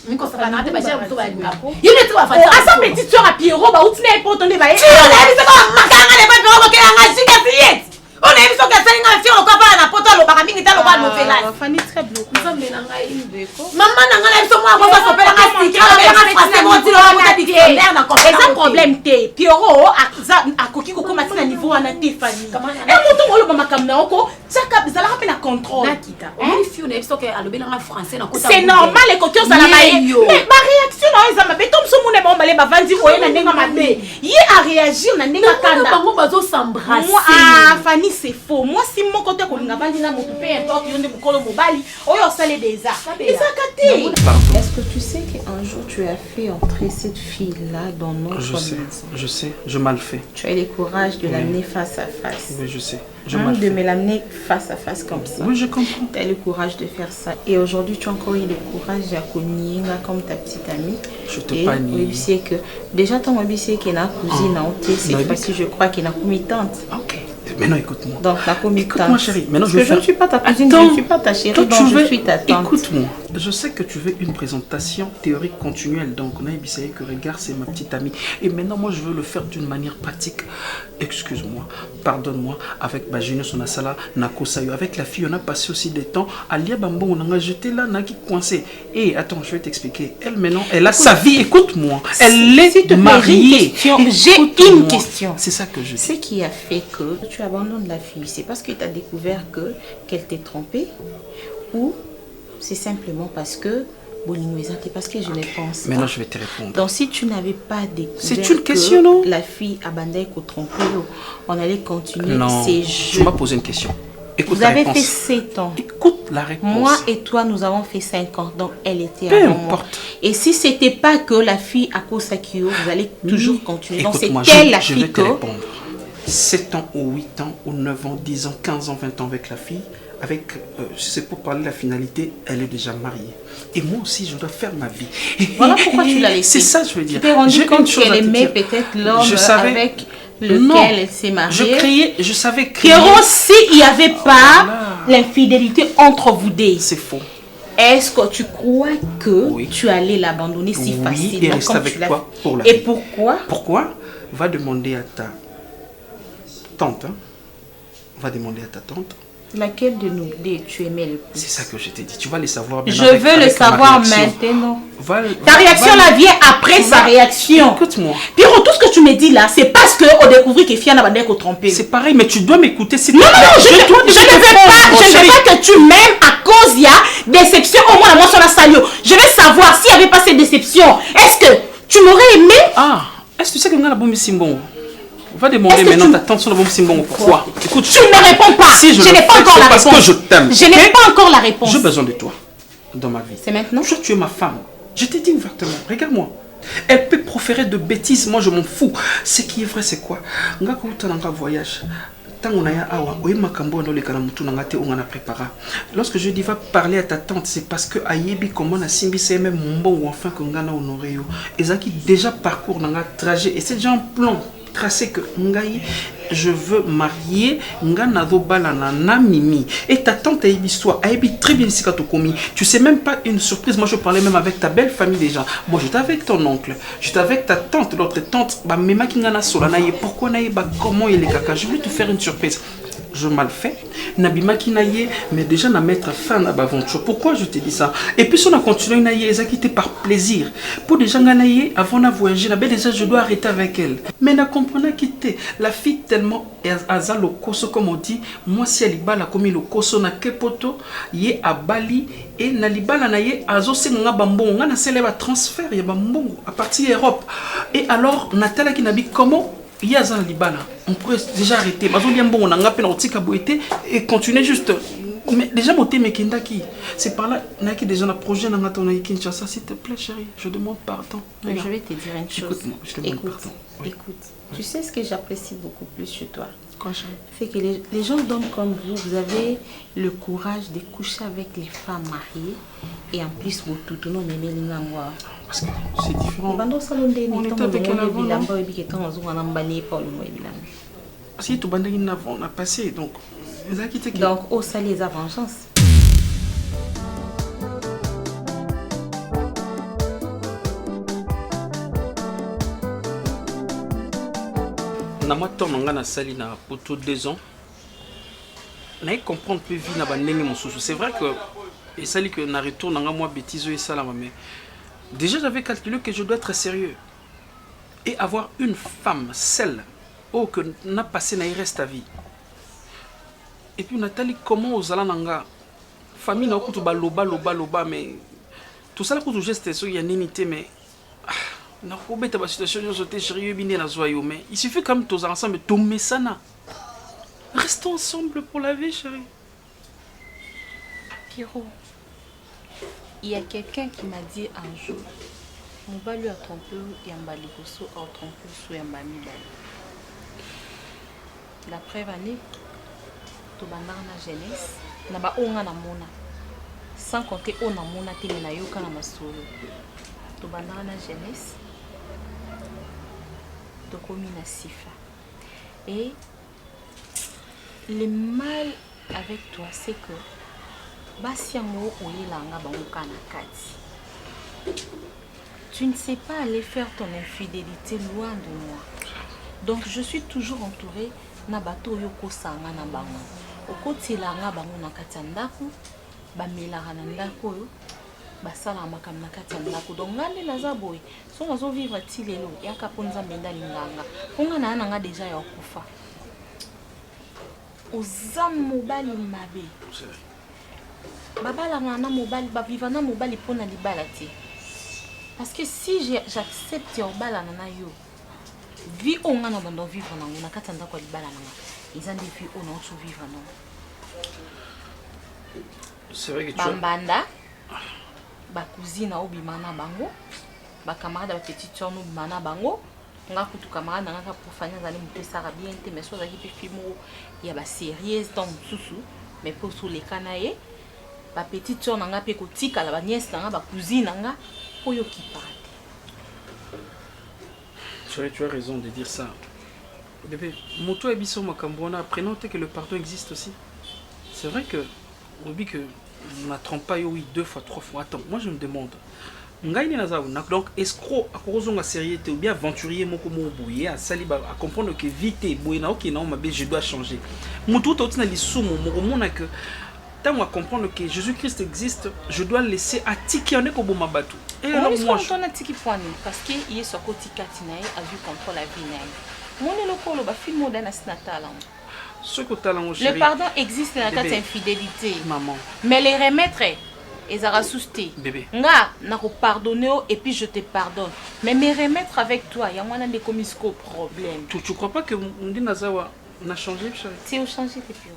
Mais quand ça va n'arrêter, bah, j'ai un peu de gapo. Il est tout à fait. À sa petite soeur à Pierrot, bah, où tu n'es pas entendu, bah, il est comme ma carrière, elle est pas Pierrot, qui a un giga. On a vu que ça a fait encore pas la poto, le baraming est à l'oral nouvelle. Fanny très bloquée. Maman n'a pas eu moi, on va s'appeler un problème. Pierrot a coquille au commencé à niveau à Tiffany. Et mon tour, le macamna, ça rappelle la contrôle. C'est normal, les coquilles, ça l'a maillé. Mais ma réaction, ils ont fait comme ce monde est bon, les bavandi, il a réagi, on a n'est pas ah, Fanny, c'est faux. Moi, si mon côté, on a vendu la peu importe, il y a des mobali, on y a salé des arts. Est-ce que tu sais qu'en Un jour, tu as fait entrer cette fille-là dans notre maison. Je sais, je mal fait. Tu as eu le courage de l'amener face à face. Oui, je sais. De me l'amener face à face comme ça. Oui, je comprends. Tu as eu le courage de faire ça. Et aujourd'hui, tu as encore eu le courage de nier comme ta petite amie. Je te panie. Et que déjà, ton obisé qui est la cousine, c'est parce que je crois qu'il est la committante. Ok. Maintenant, écoute-moi. Donc, la committante. Écoute-moi, chérie. Maintenant, je ne suis pas ta cousine, je ne suis pas ta chérie, donc je suis ta tante. Écoute-moi. Je sais que tu veux une présentation théorique continuelle. Donc, on a essayé que regarde, c'est ma petite amie. Et maintenant, moi, je veux le faire d'une manière pratique. Excuse-moi, pardonne-moi. Avec Bajino Sonasala, Nako Sayo. Avec la fille, on a passé aussi des temps. Alia Bambo, on a jeté là, Naki coincé. Et attends, je vais t'expliquer. Elle, maintenant, elle a sa vie. Écoute-moi. Elle est mariée. J'ai une question. C'est ça que je dis. Ce qui a fait que tu abandonnes la fille, c'est parce que tu as découvert qu'elle t'est trompée ou c'est simplement parce que parce que je le pense. Maintenant, je vais te répondre. Donc, si tu n'avais pas découvert c'est une question, non? La fille abandonnée qu'au trompé, on allait continuer non, ces jeux. Tu m'as posé une question. Écoute vous avez fait 7 ans. Écoute la réponse. Moi et toi, nous avons fait 5 ans. Donc, elle était peu avant importe. moi. Et si ce n'était pas que la fille à Kosakio, vous allez toujours continuer. Donc, c'est moi, elle la je fille vais te répondre. 7 ans ou 8 ans ou 9 ans, 10 ans, 15 ans, 20 ans avec la fille, avec, c'est pour parler de la finalité, elle est déjà mariée. Et moi aussi, je dois faire ma vie. Voilà pourquoi tu l'as laissée. C'est ça, je veux dire. Tu t'es rendu compte qu'elle aimait peut-être l'homme avec lequel elle s'est mariée. Je savais crier. Que aussi, il n'y avait pas l'infidélité entre vous deux. C'est faux. Est-ce que tu crois que tu allais l'abandonner si facilement et rester avec toi pour la vie. Et pourquoi? Pourquoi? Va demander à ta tante. Hein? Va demander à ta tante. Laquelle de nous deux tu aimais le plus? C'est ça que je t'ai dit. Tu vas les savoir maintenant. Je veux le savoir maintenant. Ta réaction là vient après sa réaction. Écoute-moi. Piro, tout ce que tu me dis là, c'est parce qu'on découvre que Fiana va être trompée. C'est pareil, mais tu dois m'écouter. Non, je ne veux pas que tu m'aimes à cause il y a déception au moins moi sur la salio. Je veux savoir s'il n'y avait pas cette déception. Est-ce que tu m'aurais aimé? Ah, est-ce que tu sais que nous avons la bombe Simbon? Va demander maintenant ta tante sur la bombe Simbon. Pourquoi? Écoute, tu ne me réponds pas. Si je n'ai pas encore la réponse. Parce que je t'aime. Je n'ai pas encore la réponse. J'ai besoin de toi dans ma vie. C'est maintenant? Tu es ma femme. Je t'ai dit ouvertement. Regarde-moi. Elle peut proférer de bêtises. Moi, je m'en fous. Ce qui est vrai, c'est quoi? Voyage. Lorsque je dis va parler à ta tante, c'est parce que Ayebi comment na simbi c'est même mon ou enfin que ngana honoré yo. Ezaki déjà parcours dans un trajet et c'est déjà un plan tracé que ngai je veux marier ngana dobala na mimi et ta tante Ayebi soit Ayebi très bien sikato komi. Tu sais même pas une surprise. Moi je parlais même avec ta belle famille déjà. Moi j'étais avec ton oncle, j'étais avec ta tante, l'autre tante ba mema kingana solana ye pourquoi na ba comment il est caca. Je voulais te faire une surprise. Je mal fait, Nabima qui naïe, mais déjà na mettre fin à l'aventure. Pourquoi je te dis ça? Et puis si on a continué naïe, ils ont quitté par plaisir. Pour déjà naïe, avant de voyager, déjà je dois arrêter avec elle. Mais na comprenant quitter la fille tellement aza le koso comme on dit, moi si elle bala comme le koso na kepoto, yé à Bali et na libala naïe azo se nga bambon, nga na célèbre transfert ya bambon à partir d'Europe. Et alors Nathalie qui nabi comment? Il y a un Libana, on pourrait déjà arrêter. On a et continuer juste. Mais déjà, c'est par là que déjà un projet dans Kinshasa. S'il te plaît, chérie, je demande pardon. Je vais te dire une chose. Écoute-moi, je demande pardon. Oui. Écoute, tu sais ce que j'apprécie beaucoup plus chez toi? Quoi, chérie? C'est que les gens d'hommes comme vous avez le courage de coucher avec les femmes mariées et en plus, vous tout le monde moi. Parce que c'est différent. On est avec elle avant, non? Si tout le monde on a passé, donc... Donc, au ça les vengeance. Nama ton na sali na poto 2 ans. Na comprendre peu vie na bandenge mosusu. C'est vrai que et sali que na retour na moi bêtise et ça là mais déjà j'avais calculé que je dois être sérieux et avoir une femme celle que n'a passé na reste à vie. Et puis Nathalie comment aux alananga famille na kutu baloba mais tout ça là kutu geste so ya ninité mais na kobeta ba situation yo zoté chérie bine na zoyo mais il suffit quand même tous ensemble tomber ça na restons ensemble pour la vie chérie. Piro, il y a quelqu'un qui m'a dit un jour mobali atrompe yamba liboso atrompe so yamba mibali. La preuve année tobandaka na jeunesse na baonga na mona sans compter on na mona te na yoka na masolo tobandaka na jeunesse tokomi na sifa. Et le mal avec toi c'est que basi yango oyelanga bangoka na kati. Tu ne sais pas aller faire ton infidélité loin de moi. Donc je suis toujours entourée na bato oyo kosanga na bango. Okotilanga bango na kati ya ndako, bamelaka na ndako oyo, basala makambo na kati ya ndako. Donc ngande naza boye, so nazo vivre ti lelo yaka po nzambe nda linganga. Ponga na nanga deja ya okufa. Oza mobali mabe. Babalanga na mobali, baviva na mobali pona libala te. Parce que si j'accepte obala na yo, vie on a dans vivre na on a katanda kwa libala na. Ils ont des vies on a vivre non. C'est vrai que tu Bambanda, ba cousine au bimana bango, ba camarade ba petite soeur no bimana bango, nga kutu camarade na nga profania zali mpe sara bien te mais so zaki pe filmo ya ba sérieuse dans susu mais pour sous les canaye, ba petite soeur na nga pe kotika la ba nièce na nga ba cousine na nga oyo ki parle. Tu as raison de dire ça. Bébé, moto et biso makambona, prenons que le pardon existe aussi. C'est vrai que on dit que on a trompé oui 2 fois 3 fois. Attends, moi je me demande. Donc escroc à cause de sérieux ou bien aventurier moko mo boye à saliba à comprendre que vite boye na OK non mabe je dois changer. Moto tout na lisumu mo mona que tant à comprendre que Jésus-Christ existe, je dois laisser atiki en ko boma batu. Et alors moi on a tiki point parce que il est sur côté katinae a vu contre la vie nae. Mon lokolo ba film moderne asnatala. Ce que talent chéri. Le pardon existe dans la carte infidélité. Maman. Mais les remettre ils ont rassouté. Bébé. Nga na ko pardonner et puis je te pardonne. Mais me remettre avec toi, il y a moins de commis problème. Tu crois pas que Mundi Nazawa n'a changé chéri? C'est au changé depuis.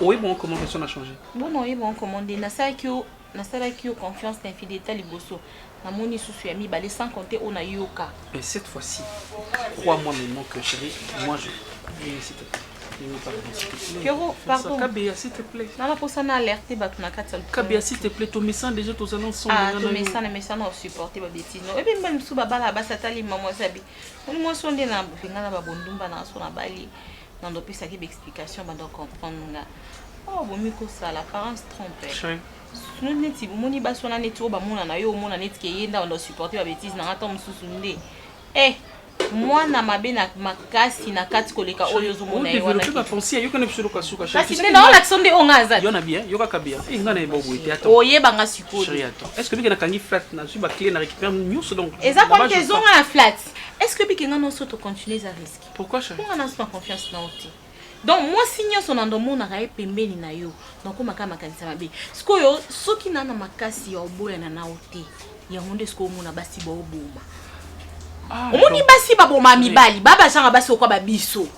Oui bon comment ça a changé? Bon non, oui bon commandé na ça qui a confiance d'infidélité liboso. Na moni souci ami balé sans compter on a yoka. Mais cette fois-ci, crois-moi maintenant que chéri, moi je s'il te plaît. Pierrot, pardon. Kabia, s'il te plaît. Non, pour ça, on a alerté Kabia, s'il te plaît, ton message déjà, tous annonces sont. Ah, ton message, on a supporté ma bêtise. Et puis, même si Baba là-bas, ça t'a dit, maman, ça dit. Moi, si on est dans le bondumba, dans la bali, dans le pays, ça qui explication, on doit comprendre. Oh, bon, mais ça, l'apparence trompe. Nous n'étions pas, nous n'étions pas, nous n'étions pas, nous n'étions pas, on doit supporter ma bêtise, on a tant de sous-sondés. Eh! Moi na mabe na makasi na kati koleka oyo zomona yo na. Tu vas penser yo kana bisolo kasuka chérie. Parce que dans l'action de ongaza. Yo na bien, yo ka kabia. Eh ngana ebobo ete attends. Oye banga sikoyo. Chérie attends. Est-ce que bika na kangi flat na su ba clé na récupérer news donc. Eza kwa kezonga na flat. Est-ce que bika ngana so to continuer à risque? Pourquoi chérie? Pour ngana so confiance na oti. Donc moi signyo so nando mona ka pembeni na yo. Donc ko makama kanisa mabe. Sikoyo soki na makasi ya oboya na na oti. Ya ngonde siko mona basi ba oboma. Omoni basi baboma mibali baba janga basi okwa babiso.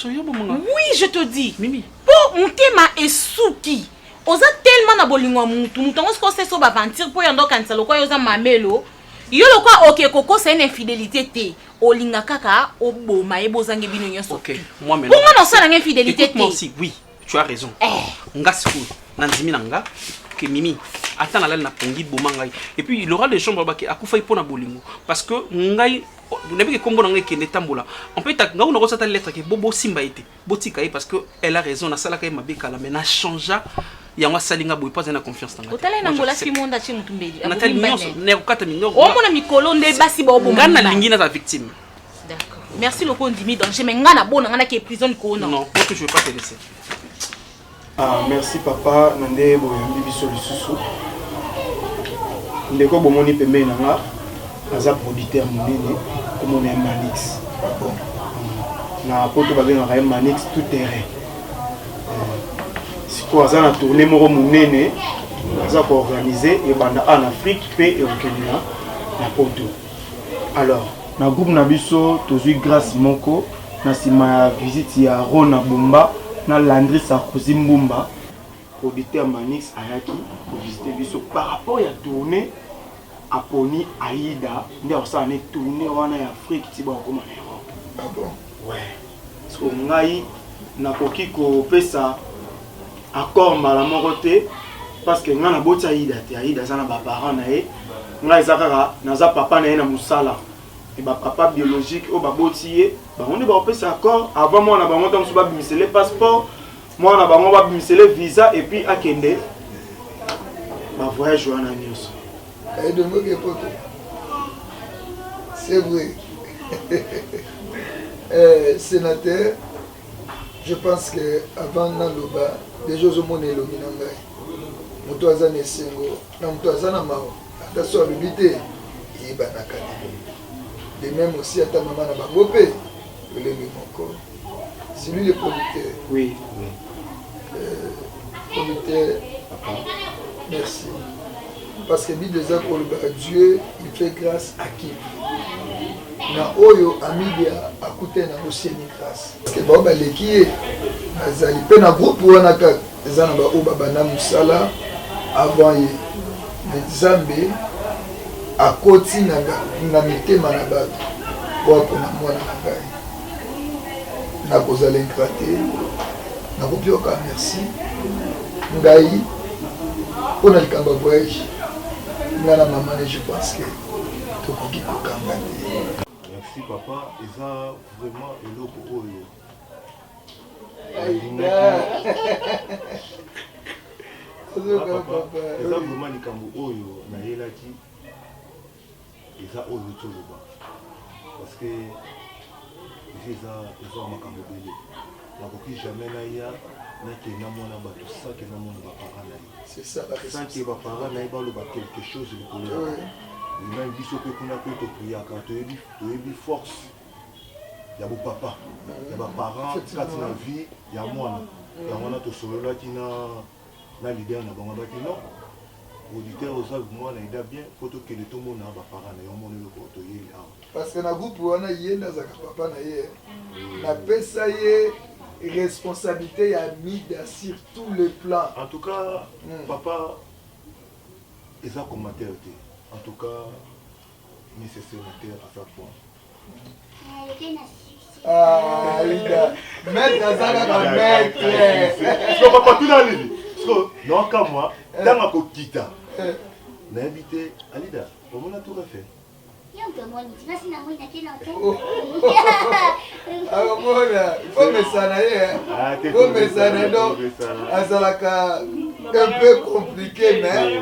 Oui, je te dis. Mimi. Pour mutema esuki. Oza tellement na bolingo mutu. Mutu ngo ko seso ba ventir po yando kanisa lokwa yoza mamelo. Yo lokwa OK koko c'est une infidélité te. Olinga kaka oboma ebozange bino nyoso. OK, moi maintenant. Pourquoi non ça na infidélité te? Moi aussi, oui, tu as raison. Nga sikou nanzimi nanga. Que Mimi attends la na pongi bomangai et puis il aura des chambres baki akufa ipona bolingo parce que ngai n'avez que kombo ngai kende tambola on peut ta ngau na rosata lettre que bobo simba été botika parce que elle a raison na sala ka mabeka la mais na changea ya ngwa salinga boy pas na confiance na ngai otala na ngola fi monda chi mutumbeli natali nyonso ne kokata minoro o mona mikolo nde basi ba obo ngana lingi na ta victime. D'accord, merci le kondi mi donc je me ngana bona ngana ke prison ko non parce que je vais pas te laisser. Ah, merci papa, nande boyambi biso lisusu. Ndeko bomoni pembe nanga, aza producteur monene, comme on est Manix. Na poto babenga Manix tout terrain. Siko aza na tournée moko monene, aza ko organiser et banda en Afrique pe et au Kenya na poto. Alors, na groupe na biso tozui grâce moko na sima visite ya Rona Bumba. Na Landry Sarkozy Mbumba, producteur Manix ayaki pour visiter biso par rapport à tournée aponi Aïda nde osala ne tourner wana ya Afrique ti ba koma na Europe. Ah bon? Ouais. So ngai nakoki kopesa accord mbala moko te parce que nga na boti Aïda te Aïda za na ba parents na ye ngai za kaka naza papa na ye na musala et ba papa biologique o ba boti ye ba on ba opesa accord avant moi na ba ngota musu ba bimisele passeport moi na ba ngo ba bimisele visa et puis akende ba voyage wana nyonso. C'est vrai. Sénateur, je pense que avant Naloba, déjà au monde est lobby nangai. Mutuaza ne sengo, na mutuaza na mao. Attention le bité, il ba na kadi. De même aussi à ta maman na bangopé, le moko. C'est lui le producteur. Oui. Producteur. Merci. Parce que Bible dit que Dieu, il fait grâce à qui? Na oyo amidia akute na aussi ni grâce. Parce que baba leki azali pe na groupe wana ka ezana ba o baba na musala avant ye. Nzambe akoti na mitema na bato. Kwa kuna mwana na ngai. Na kozala ingrate. Na kopioka merci. Ngai on a le kamba voyage. Ngana maman je pense que tout qui peut kamba. Merci papa, ils ont vraiment eloko oyo. Ils ont vraiment likambo oyo na yelaki. Ils ont oyo toloba. Parce que ils ont makambo belé. Nakoki jamais na ya na ke na mona ba tout ça que na mona ba parana. C'est ça la sans que ba parana ba lo ba quelque chose le couleur. Il m'a dit que kuna ko to priya ka to ebi force. Ya bo papa. Ya ba parents kati na vie ya mwana. Ya mwana to solola ki na leader na bango ba ki non. Auditeur aux autres moi na ida bien photo que le tout monde na ba parana yo mona le ko to yeli a. Parce que na groupe wana yenda za papa na ye. Na pesa ye responsabilité à mis sur tous les plans. En tout cas, papa, ils ont commenté. En tout cas, nécessaire à sa point. Ah, Lida, maître Azaka comme maître. Non, papa, tout dans l'île. Non, comme moi, dans ma kokita. N'habité, Alida, comment on a tout refait? Alors voilà, il faut me sanayer. Il faut me sanayer donc azalaka un peu compliqué mais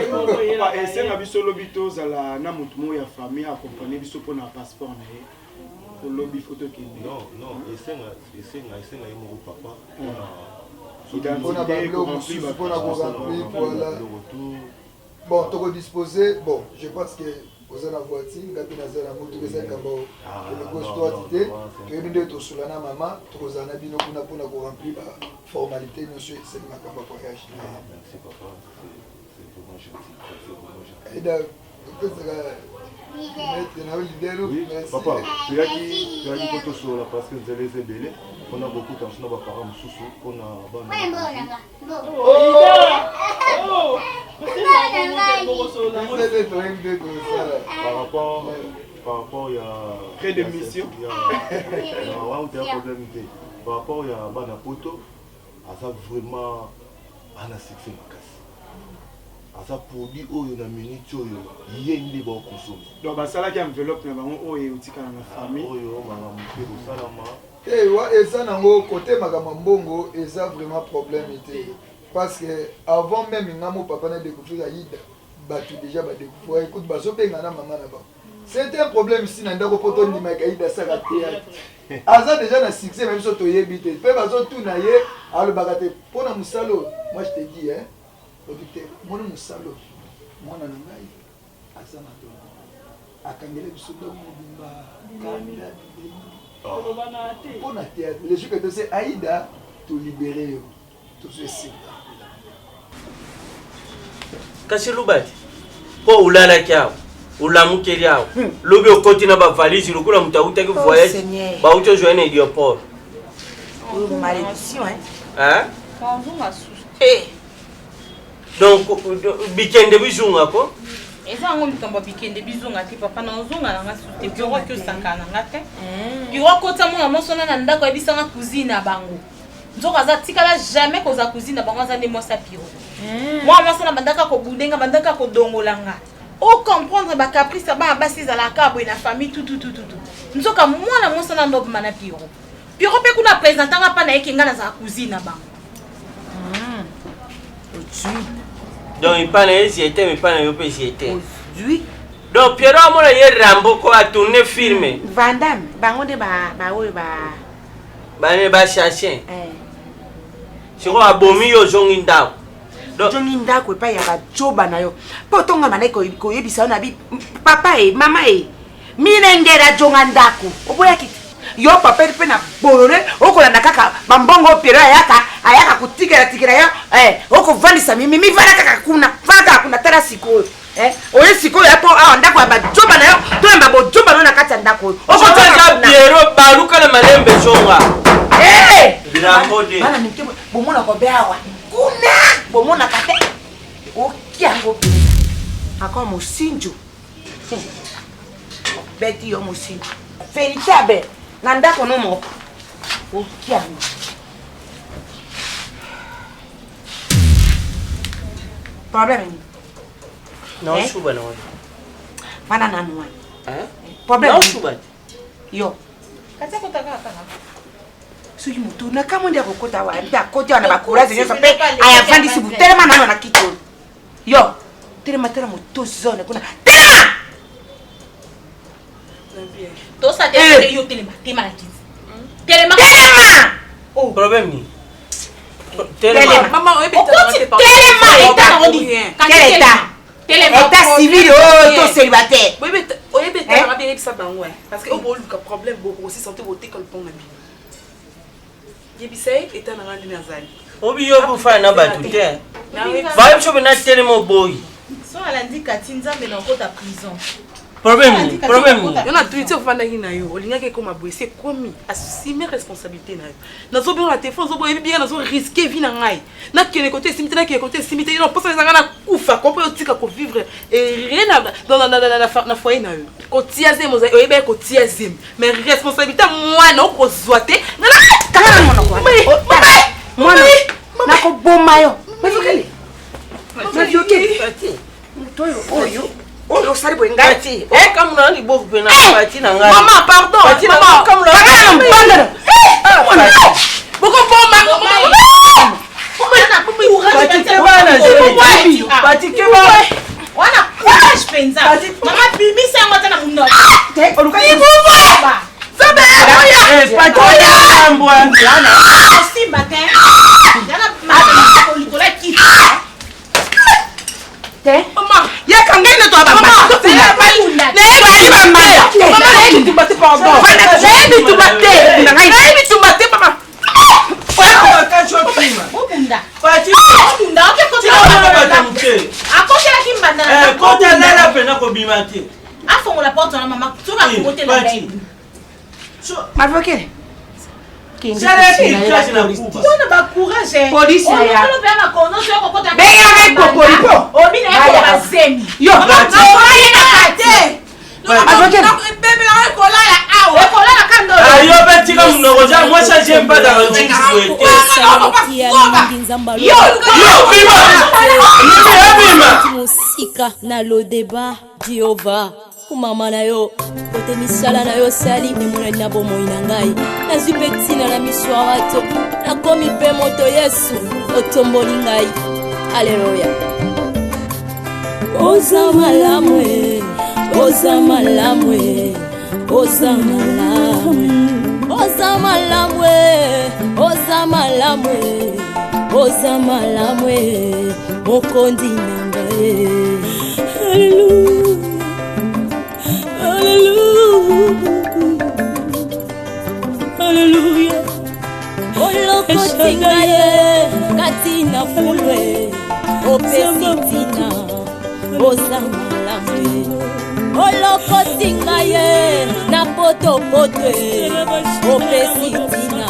papa essaye na biso lobi to zala na mutu mo ya famille accompagner biso pour na passeport na ye pour lobi photo ki non essaye na yemo papa on a pas le pour remplir voilà. Bon, tu disposer bon, je pense que vous avez la voiture, vous avez la moto, vous avez le gauche droite, vous avez tout sur la maman, vous avez bien pour remplir la formalité, monsieur, c'est ma camba voyage. Merci papa, c'est vraiment gentil. Et donc, oui, papa, tu as dit que tu sur la parce que vous allez les ébélés, on a beaucoup de temps, on a pas parents sous, on a par rapport à près de mission par rapport à Banapoto, ça vraiment un succès ça produit oyo na minute oyo yende ba consommer donc ba sala ki enveloppe na bango oyo utika na famille oyo mama mpe salama et ça nango côté makama mbongo et ça vraiment problème était parce que avant même ngamo papa na découvrir Aïda batu déjà ba découvrir écoute bazo benga na maman na ba c'était un problème ici na ndako poto ndima Aïda ça raté aza déjà na succès même so to yebite pe bazo tout na ye alo bakate pona musalo moi je te dis hein producteur mon musalo mwana na ngai asa na to akangele biso do mubimba kamila pour la théâtre les jours que tu sais Aïda tout libérer tout ceci kasi lubati po ulala kyao ulamukeli yao lobi okoti na ba valise lokula mutakuta ki voyage ba uto joindre aéroport malédiction hein quand on a sous donc weekend bizunga ko eza ngo likambo bikende bizonga te papa na ozonga na nga sute bureau ke osaka na nga te bureau kota mwana mosona na ndako yebisanga cousine na bango nzoka aza tikala jamais koza cousine na bango aza nde mwasi ya bureau mwana mosona bandaka kobudenga bandaka kodongolanga o comprendre bacaprice ya bana basi ezalaka boye na famille tout nzoka mwana mosona ndobima na bureau bureau mpe kuna présentanga mpa na ye kenga nazala cousine na bango donc il parle de j'étais mais pas de j'étais donc Pierrot a mon Rambo quoi a tourné filmé Vandam bango de ba ne ba chercher c'est quoi abomi yo jonginda donc jonginda ko pa ya ba joba na yo potonga manai ko yebisa na bi papa e mama e minengera jongandako oboya kiti yo papa pe na bolore okolanda kaka bambongo Pierrot ayaka kutikira yo oko vandisa mimi vana kaka kuna tara sikoyo oye sikoyo apo ndako ya bajoba na yo to yamba bojoba no na kati ya ndako oko toka Pierrot baluka na malembe jonga bana mike bomona ko beawa kuna bomona kate okiango akwa mosinjo beti yo mosinjo Felitabe na ndako no moko okiango problème non shuba no mana nanwa problème non shuba yo kata kota kaka soki mutu na kama ndia kokota wa ndia kota na bakura zenyo sape aya fandi sibu telema nano na kito yo telema moto zone kuna telema to sa te yo telema na kiti telema oh problème ni telema maman oye telema eta ngondi état civil to célibataire oye beta na bien ça bango parce que au bon le problème beaucoup aussi santé voter comme pont na bi yebisai eta na ngandi nazali obi yo bu fa na batu te ba yo na telema boy so ala ndika tinzambe na kota prison problème yo na tuiti ofanda ki na yo olingaki koma boye c'est commis assumer responsabilité na yo nazo bien la téléphone zo boye bien nazo risquer vie na ngai na kene côté simité na kene côté simité non posa zanga na kufa ko po tika ko vivre et rien na foyer na yo ko tiaze mo yo be ko tiaze mais responsabilité moi na ko zoate na kala mona ko mona na ko boma yo mazokele mazokele toyo oyo oh sari bo ngati comme na libo pena parti na ngai maman pardon maman comme la mbanda boko bomba wana courage penza mama bimisa yango tana mundo te oluka ibuba sabe patoya mbwa simba te yana mama ko likola kiti te mama yaka ngai ne to aba mama ko tela bayunda ne ba mama mama ne tumbate pardon ne tumbate na ngai ne tumbate mama Obunda. Pati. Obunda, oke kota la mke. Akote la kimbanda na. Kota la pena ko bimati. Afongo la porte na mama. Tuka kote la dai. So, mavoke. Wana ba courage. Police ya. Ono pe ma kono so ko kota. Be ya me ko polipo. Obi na ko bazemi. Yo, Pati. Mavoke. Bebe la ko la ya awo. Ko la la kando. Ayo betika mnogoja moi ça j'aime pas dans le jinx souhaité. Yo bima. Musika na lo débat Jehova. Kumama na yo kote misala na yo sali ne mona na bomo inangai. Na zipetina na miswarato. Na komi pe moto Yesu otomboli ngai. Alleluia. Oza malamwe. Oza malamwe. Oza malamwe. Oza malamwe. Oza malamwe. Oza malamwe. Mokondi nangae. Hallelujah. Hallelujah. Hallelujah. Olokoti ngaye katina fulwe. Opesitina. Oza malamwe. Olokoti ngaye na poto potwe. Opesitina.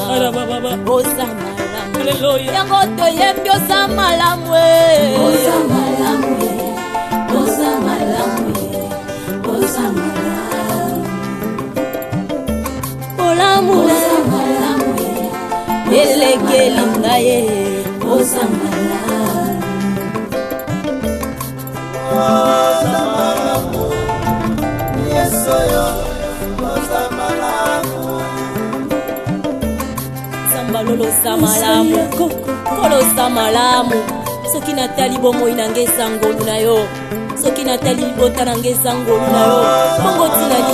Oza malamwe. Yango toyembi oza malamwe. Oza malamwe. Oza malamwe. olamule elekeli ngaye ozamala lolosa malamu kolosa malamu soki natali bomoi nange eza ngolu na yo soki natali libota nange eza ngolu na yo bongo tina nini